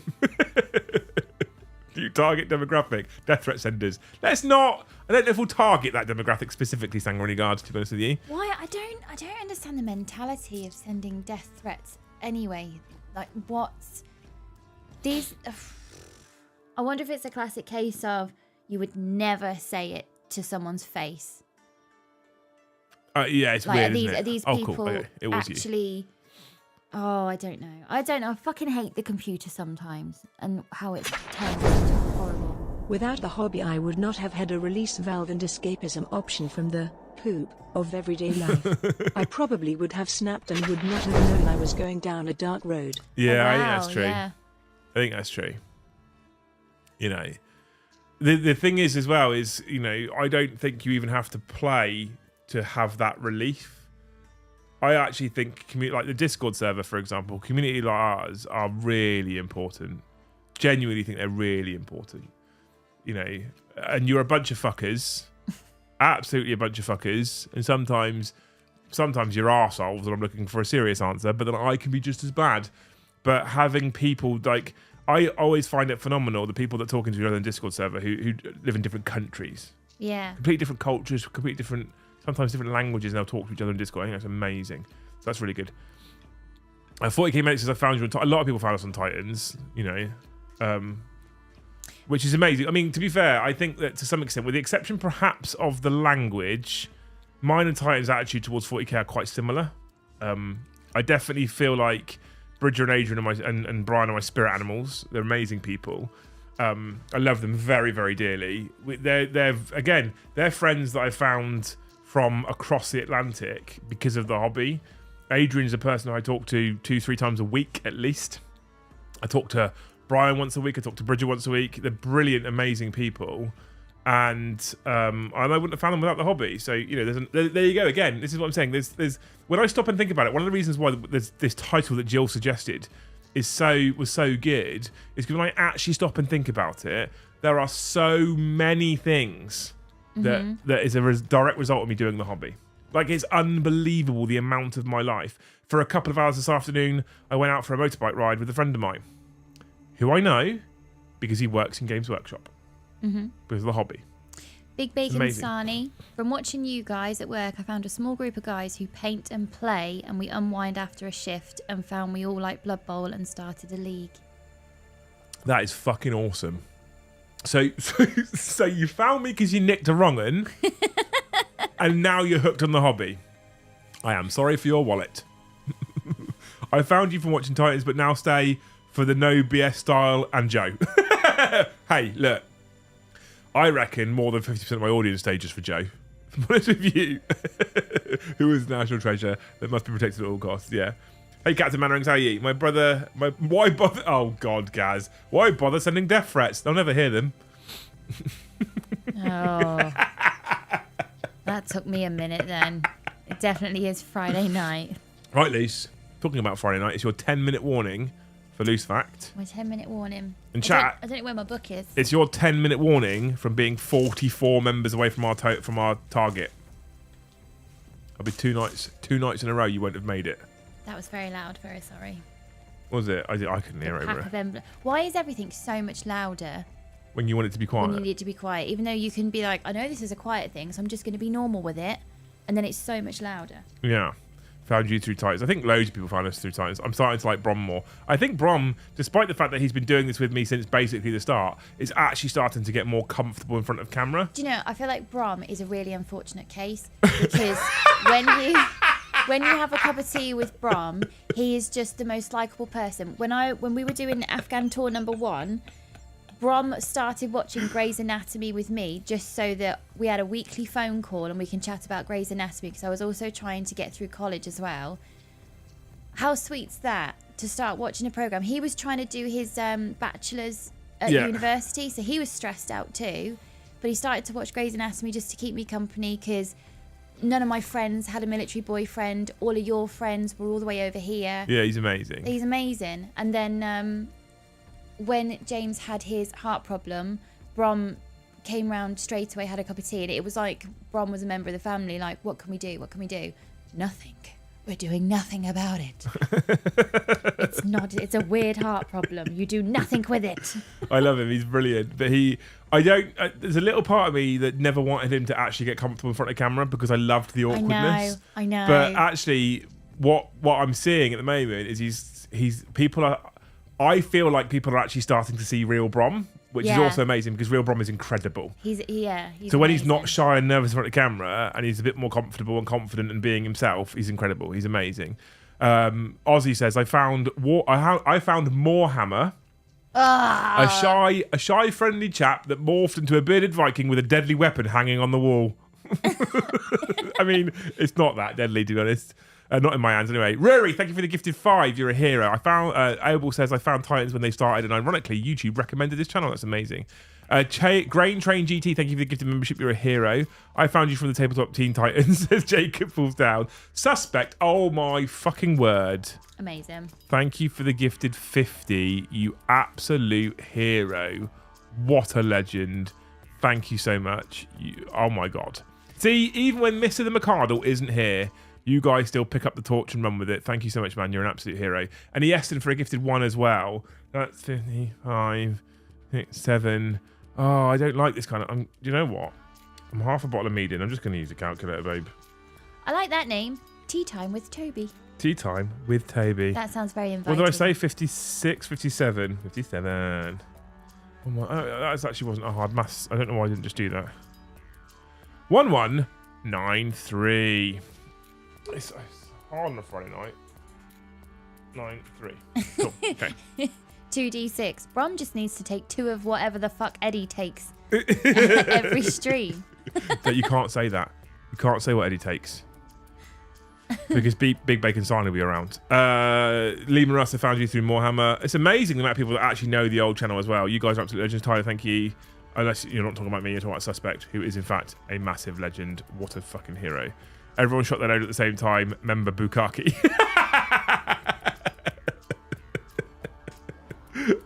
You target demographic, death threat senders. Let's not. I don't know if we'll target that demographic specifically, Sangre Guards, to be honest with you. Why? I don't understand the mentality of sending death threats anyway. Like, what's these? I wonder if it's a classic case of you would never say it to someone's face. Yeah, it's like, weird. are these people cool. Okay. It was actually? You. Oh, I don't know. I fucking hate the computer sometimes and how it turns into horrible. Without the hobby, I would not have had a release valve and escapism option from the poop of everyday life. I probably would have snapped and would not have known I was going down a dark road. Yeah, Oh, I think wow, that's true. yeah. I think that's true. You know, the thing is as well is, you know, I don't think you even have to play to have that relief. I actually think like the Discord server, for example, community like ours are really important. Genuinely think they're really important. You know, and you're a bunch of fuckers, absolutely a bunch of fuckers, and sometimes you're arseholes, and I'm looking for a serious answer, but then I can be just as bad. But having people like, I always find it phenomenal, the people that talk into each other in the Discord server who live in different countries. Yeah. Completely different cultures, completely different, sometimes different languages, and they'll talk to each other in Discord. I think that's amazing. So that's really good. 40k minutes, I found you on a lot of people found us on Titans, you know, which is amazing. I mean, to be fair, I think that to some extent, with the exception perhaps of the language, mine and Titans' attitude towards 40k are quite similar. I definitely feel like Bridger and Adrian and Brian are my spirit animals. They're amazing people. I love them very, very dearly. They're friends that I found from across the Atlantic because of the hobby. Adrian's a person who I talk to 2-3 times a week at least. I talk to Brian once a week. I talk to Bridger once a week. They're brilliant, amazing people. And I wouldn't have found them without the hobby. So, you know, there you go again. This is what I'm saying. There's when I stop and think about it, one of the reasons why there's this title that Jill suggested was so good is because when I actually stop and think about it, there are so many things that is a direct result of me doing the hobby. Like, it's unbelievable the amount of my life. For a couple of hours this afternoon, I went out for a motorbike ride with a friend of mine, who I know because he works in Games Workshop. Because of the hobby. Big Bacon Sani. From watching you guys at work, I found a small group of guys who paint and play, and we unwind after a shift, and found we all like Blood Bowl and started a league. That is fucking awesome. So you found me because you nicked a wrong un, and now you're hooked on the hobby. I am sorry for your wallet. I found you from watching Titans, but now stay for the no BS style and Joe. Hey, look. I reckon more than 50% of my audience stay just for Joe. I'm honest with you. Who is the national treasure that must be protected at all costs. Yeah. Hey, Captain Mannerings, how are you? My brother... Why bother... Oh, God, Gaz. Why bother sending death threats? They'll never hear them. Oh. That took me a minute then. It definitely is Friday night. Right, Lise. Talking about Friday night, it's your 10-minute warning for loose fact. My 10-minute warning. In chat, I don't know where my book is. it's your 10-minute warning from being 44 members away from our target. I'll be two nights in a row you won't have made it. That was very loud. Very sorry. What was it? I couldn't hear over it. Why is everything so much louder When you want it to be quiet. when you need it to be quiet? Even though you can be like, I know this is a quiet thing, so I'm just going to be normal with it. And then it's so much louder. Yeah. Found you through Titans. I think loads of people found us through Titans. I'm starting to like Brom more. I think Brom, despite the fact that he's been doing this with me since basically the start, is actually starting to get more comfortable in front of camera. Do you know, I feel like Brom is a really unfortunate case because when you have a cup of tea with Brom, he is just the most likable person. When we were doing Afghan tour #1, Brom started watching Grey's Anatomy with me just so that we had a weekly phone call and we can chat about Grey's Anatomy because I was also trying to get through college as well. How sweet's that to start watching a program? He was trying to do his bachelor's at university, so he was stressed out too. But he started to watch Grey's Anatomy just to keep me company because none of my friends had a military boyfriend. All of your friends were all the way over here. Yeah, he's amazing. He's amazing. And then when James had his heart problem, Brom came round straight away, had a cup of tea, and it was like Brom was a member of the family. Like, what can we do? What can we do? Nothing. We're doing nothing about it. It's a weird heart problem. You do nothing with it. I love him. He's brilliant. But there's a little part of me that never wanted him to actually get comfortable in front of camera because I loved the awkwardness. I know. But actually, what I'm seeing at the moment is I feel like people are actually starting to see real Brom, which is also amazing because real Brom is incredible. He's so when amazing. he's not shy and nervous in front of camera and he's a bit more comfortable and confident and being himself, he's incredible. He's amazing. Ozzy says, I found Moorhammer, a shy friendly chap that morphed into a bearded Viking with a deadly weapon hanging on the wall. I mean, it's not that deadly, to be honest. Not in my hands, anyway. Rory, thank you for the gifted 5. You're a hero. I found Abel says I found Titans when they started, and ironically, YouTube recommended this channel. That's amazing. Grain Train GT, thank you for the gifted membership. You're a hero. I found you from the tabletop Teen Titans. Says Jacob falls down. Suspect. Oh my fucking word. Amazing. Thank you for the gifted 50. You absolute hero. What a legend. Thank you so much. Oh my god. See, even when Mr. the McCardle isn't here, you guys still pick up the torch and run with it. Thank you so much, man. You're an absolute hero. And Easton for a gifted 1 as well. That's 55, 7. Oh, I don't like this kind of... you know what? I'm half a bottle of mead in. I'm just going to use a calculator, babe. I like that name. Tea Time with Toby. Tea Time with Toby. That sounds very inviting. What did I say? 56, 57. 57. Oh my, that actually wasn't a hard maths. I don't know why I didn't just do that. 1193. It's hard on a Friday night. 9-3. Cool. Okay. 2d6. Brom just needs to take 2 of whatever the fuck Eddie takes every stream. But you can't say that. You can't say what Eddie takes. Because Big Bacon Sign will be around. Lee Marassa found you through Moorhammer. It's amazing the amount of people that actually know the old channel as well. You guys are absolute legends. Tyler, thank you. Unless you're not talking about me, you're talking about Suspect, who is in fact a massive legend. What a fucking hero. Everyone shot their load at the same time. Member Bukaki.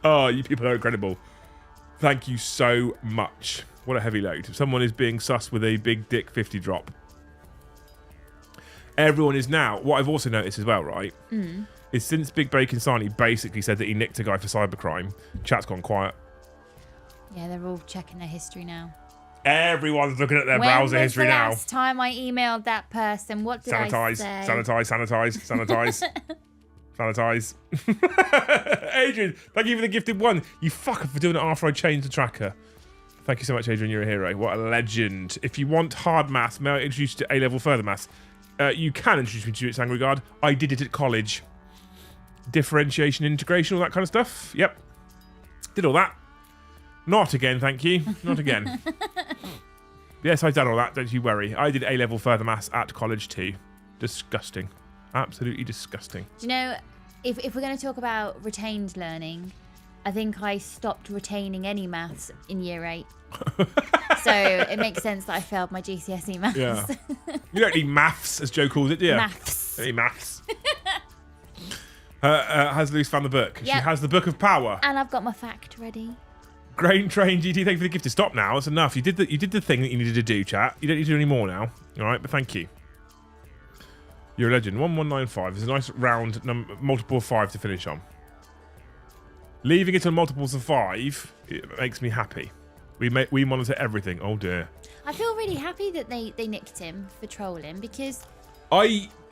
Oh, you people are incredible. Thank you so much. What a heavy load. Someone is being sus with a big dick 50 drop. Everyone is now. What I've also noticed as well, right, is since Big Bacon Sarnie basically said that he nicked a guy for cybercrime, chat's gone quiet. Yeah, they're all checking their history now. Everyone's looking at their browser history now. When was the last time I emailed that person? What did I say? Sanitize. Adrian, thank you for the gifted 1. You fucker for doing it after I changed the tracker. Thank you so much, Adrian. You're a hero. What a legend. If you want hard maths, may I introduce you to A-level further maths? You can introduce me to it, Sangregard. I did it at college. Differentiation, integration, all that kind of stuff. Yep. Did all that. Not again, thank you. Not again. Yes, I've done all that, don't you worry. I did A-level further maths at college too. Disgusting. Absolutely disgusting. Do you know, if we're going to talk about retained learning, I think I stopped retaining any maths in year 8. So it makes sense that I failed my GCSE maths. Yeah. You don't need maths, as Joe calls it, do you? Maths. You don't need maths. Has Luce found the book? Yep. She has the Book of Power. And I've got my fact ready. Grain Train GT, thank you for the gift. Stop now. It's enough. You did the thing that you needed to do, chat. You don't need to do any more now. All right, but thank you. You're a legend. 1195 is a nice round multiple of 5 to finish on. Leaving it on multiples of 5, it makes me happy. We monitor everything. Oh dear. I feel really happy that they nicked him for trolling because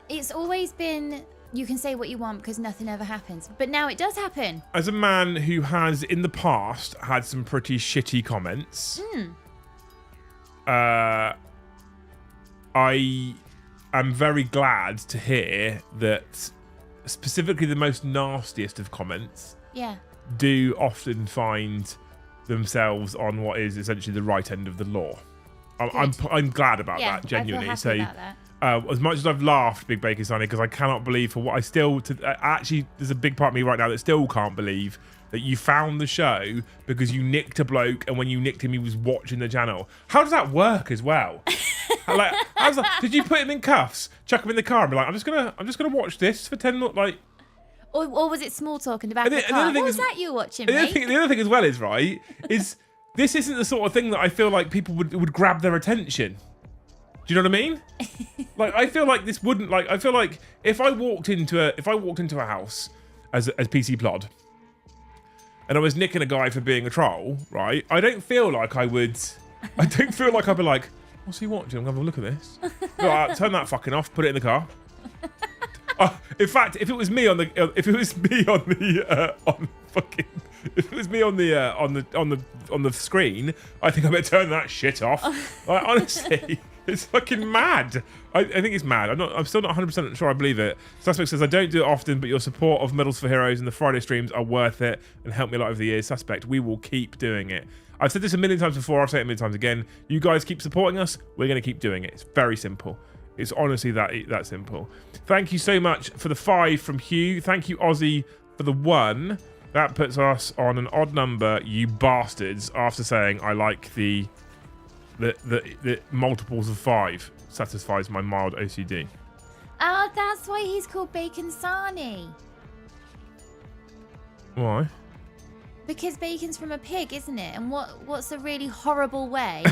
it's always been you can say what you want because nothing ever happens. But now it does happen. As a man who has in the past had some pretty shitty comments, I am very glad to hear that specifically the most nastiest of comments do often find themselves on what is essentially the right end of the law. I'm glad about that, genuinely. I feel happy about that. As much as I've laughed, Big Bacon Sunny, because I cannot believe for what I still... actually, there's a big part of me right now that still can't believe that you found the show because you nicked a bloke and when you nicked him, he was watching the channel. How does that work as well? Did you put him in cuffs, chuck him in the car and be like, I'm just gonna watch this for 10 like... Or was it small talk in the back of the car? What was that you watching, mate? The other thing as well is, right, is this isn't the sort of thing that I feel like people would grab their attention. Do you know what I mean? Like, I feel like this wouldn't, like, I feel like if I walked into a house as PC Plod and I was nicking a guy for being a troll, right, I don't feel like I'd be like, what's he watching? I'm going to have a look at this. Right, turn that fucking off, put it in the car. In fact, if it was me on the screen, I think I better turn that shit off. Like, honestly, it's fucking mad. I think it's mad. I'm still not 100% sure I believe it. Suspect says, I don't do it often, but your support of Medals for Heroes and the Friday streams are worth it and helped me a lot over the years. Suspect, we will keep doing it. I've said this a million times before. I'll say it a million times again. You guys keep supporting us. We're going to keep doing it. It's very simple. It's honestly that simple. Thank you so much for the 5 from Hugh. Thank you, Ozzy, for the 1. That puts us on an odd number, you bastards, after saying I like the multiples of 5 satisfies my mild OCD. Oh, that's why he's called Bacon Sarnie. Why? Because bacon's from a pig, isn't it? And what's a really horrible way?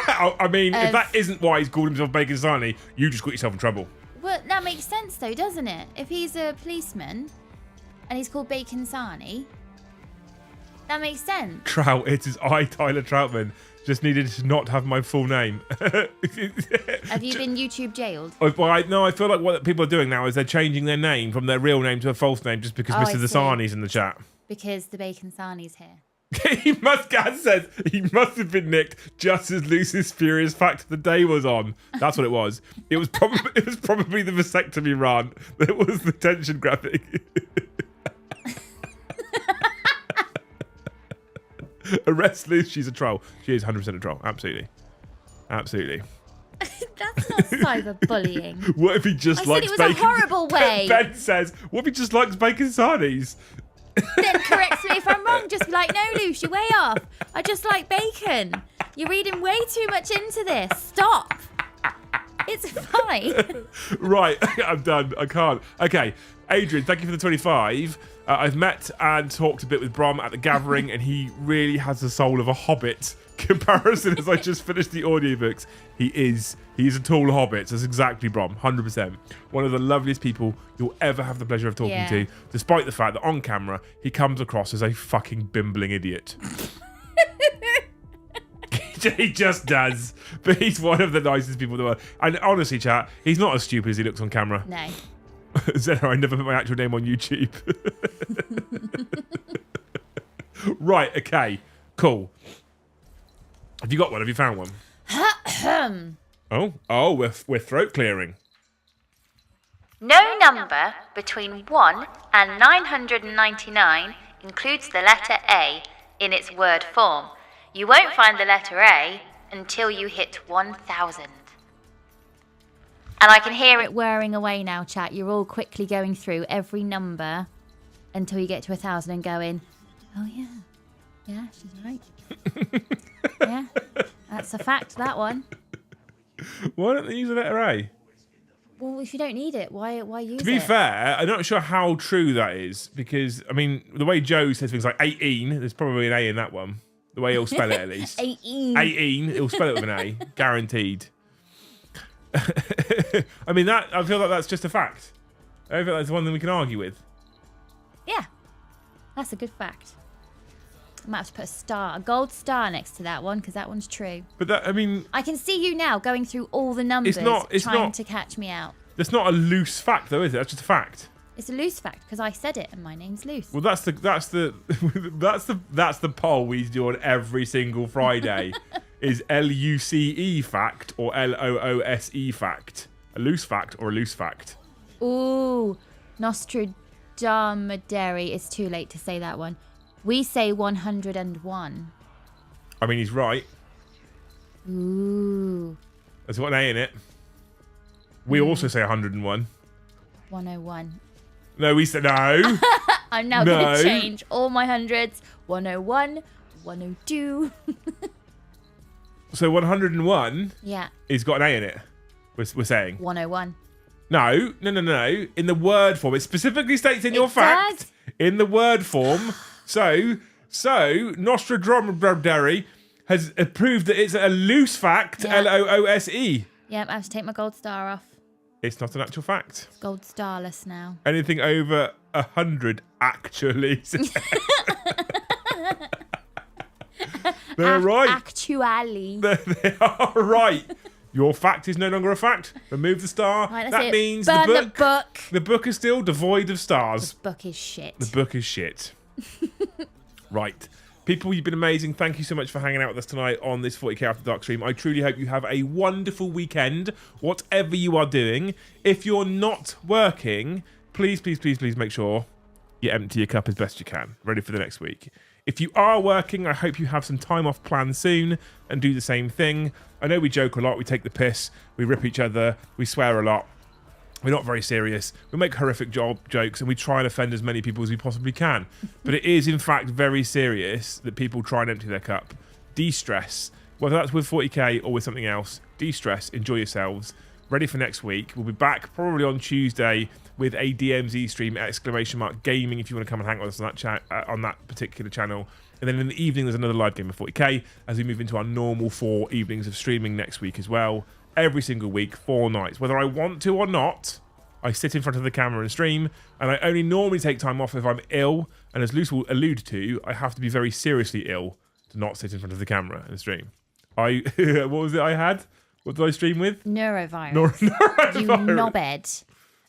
I mean, if that isn't why he's called himself Bacon Sarnie, you just got yourself in trouble. Well, that makes sense though, doesn't it? If he's a policeman and he's called Bacon Sarnie, that makes sense. Trout, it is I, Tyler Troutman. Just needed to not have my full name. Have you been YouTube jailed? No, I feel like what people are doing now is they're changing their name from their real name to a false name just because Mr. Dasani's in the chat. Because the Bacon Sarnie's here. Gaz says he must have been nicked just as Lucy's Furious Fact of the Day was on. That's what it was. It was probably the vasectomy rant that was the tension graphic. Arrest Lucy, she's a troll. She is 100% a troll. Absolutely. Absolutely. That's not cyberbullying. What if he just likes bacon? I said it was a horrible way. Ben says, what if he just likes bacon sarnies? Then correct me if I'm wrong. Just be like, no, Luce, you're way off. I just like bacon. You're reading way too much into this. Stop. It's fine. Right, I'm done. I can't. Okay, Adrian, thank you for the 25. I've met and talked a bit with Brom at the gathering, and he really has the soul of a hobbit. Comparison as I just finished the audiobooks. He's a tall hobbit. That's exactly Brom, 100%. One of the loveliest people you'll ever have the pleasure of talking to, despite the fact that on camera he comes across as a fucking bimbling idiot. He just does. But he's one of the nicest people in the world. And honestly, chat, he's not as stupid as he looks on camera. No. Zeno, I never put my actual name on YouTube. Right, okay, cool. Have you got one? Have you found one? Oh, we're throat clearing. No number between 1 and 999 includes the letter A in its word form. You won't find the letter A until you hit 1,000. And I can hear it whirring away now, chat. You're all quickly going through every number until you get to 1,000 and going, oh yeah, yeah, she's right. Yeah, that's a fact, that one. Why don't they use the letter A? Well, if you don't need it, why use it? To be fair, I'm not sure how true that is because, I mean, the way Joe says things like 18, there's probably an A in that one. The way he'll spell it, at least. 18. 18, he'll spell it with an A, guaranteed. I mean, I feel like that's just a fact. I feel like that's one that we can argue with. Yeah, that's a good fact. I might have to put a gold star next to that one because that one's true. But that, I mean... I can see you now going through all the numbers trying to catch me out. That's not a loose fact, though, is it? That's just a fact. It's a loose fact because I said it and my name's Loose. Well, that's the poll we do on every single Friday. Is LUCE fact or LOOSE fact? A loose fact or a loose fact? Ooh, Nostradamary. It's too late to say that one. We say 101. I mean, he's right. Ooh. There's got an A in it. We also say 101. 101. No, we said no. I'm now going to change all my hundreds. 101, 102. So 101 yeah. It's got an A in it. We're saying. 101. No. In the word form. It specifically states in your fact. Does? In the word form. So Nostradamary has proved that it's a loose fact. Yeah. LOOSE. Yep, I have to take my gold star off. It's not an actual fact. It's gold starless now. Anything over 100 actually. They're right. Actually. They are right. Your fact is no longer a fact. Remove the star. Right, that means Burn the book. The book is still devoid of stars. The book is shit. The book is shit. Right. People, you've been amazing. Thank you so much for hanging out with us tonight on this 40k After Dark stream. I truly hope you have a wonderful weekend, whatever you are doing. If you're not working, please make sure you empty your cup as best you can, ready for the next week. If you are working, I hope you have some time off planned soon and do the same thing. I know we joke a lot, we take the piss, we rip each other, we swear a lot. We're not very serious. We make horrific jokes and we try and offend as many people as we possibly can. But it is, in fact, very serious that people try and empty their cup. De-stress. Whether that's with 40k or with something else, de-stress, enjoy yourselves. Ready for next week. We'll be back probably on Tuesday with a DMZ stream, !gaming, if you want to come and hang out with us on that particular channel. And then in the evening, there's another live game of 40k as we move into our normal 4 evenings of streaming next week as well. Every single week, 4 nights. Whether I want to or not, I sit in front of the camera and stream, and I only normally take time off if I'm ill, and as Luce will allude to, I have to be very seriously ill to not sit in front of the camera and stream. What was it I had? What did I stream with? Neurovirus. Neurovirus. You knobhead.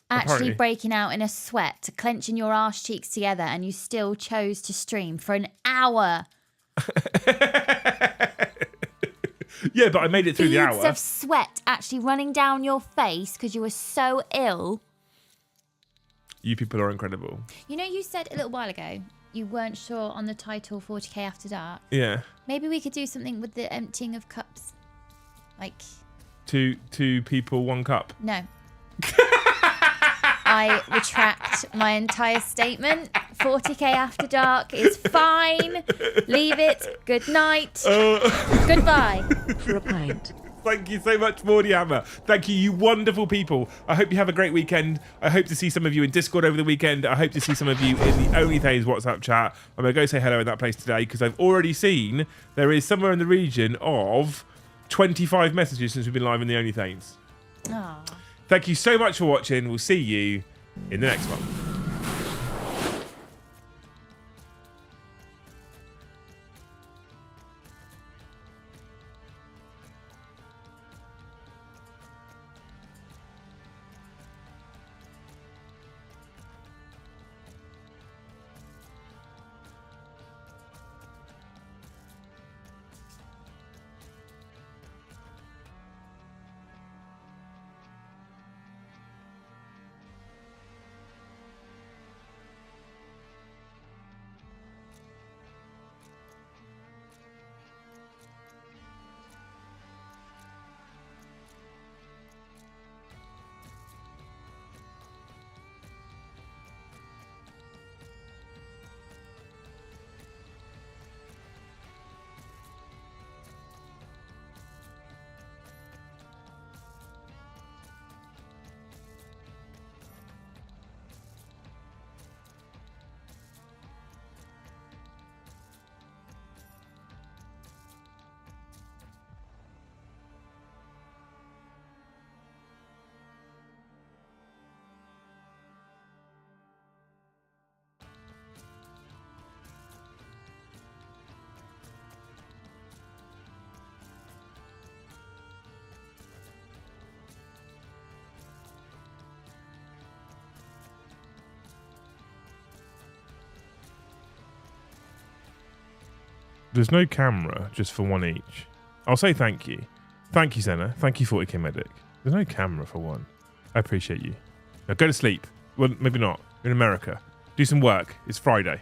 Actually Apparently. breaking out in a sweat, clenching your arse cheeks together, and you still chose to stream for an hour. Yeah, but I made it through the hour. Beads of sweat actually running down your face because you were so ill. You people are incredible. You know, you said a little while ago you weren't sure on the title 40k After Dark. Yeah. Maybe we could do something with the emptying of cups. Like... Two people, 1 cup. No. I retract my entire statement. 40k After Dark is fine. Leave it. Good night. Goodbye. For a pint. Thank you so much, Mordy Hammer. Thank you, you wonderful people. I hope you have a great weekend. I hope to see some of you in Discord over the weekend. I hope to see some of you in the Only Thames WhatsApp chat. I'm going to go say hello in that place today because I've already seen there is somewhere in the region of 25 messages since we've been live in the Only Thames. Aww. Thank you so much for watching. We'll see you in the next one. There's no camera, just for one each. I'll say thank you. Thank you, Senna. Thank you, 40k Medic. There's no camera for one. I appreciate you. Now go to sleep. Well, maybe not. You're in America. Do some work. It's Friday.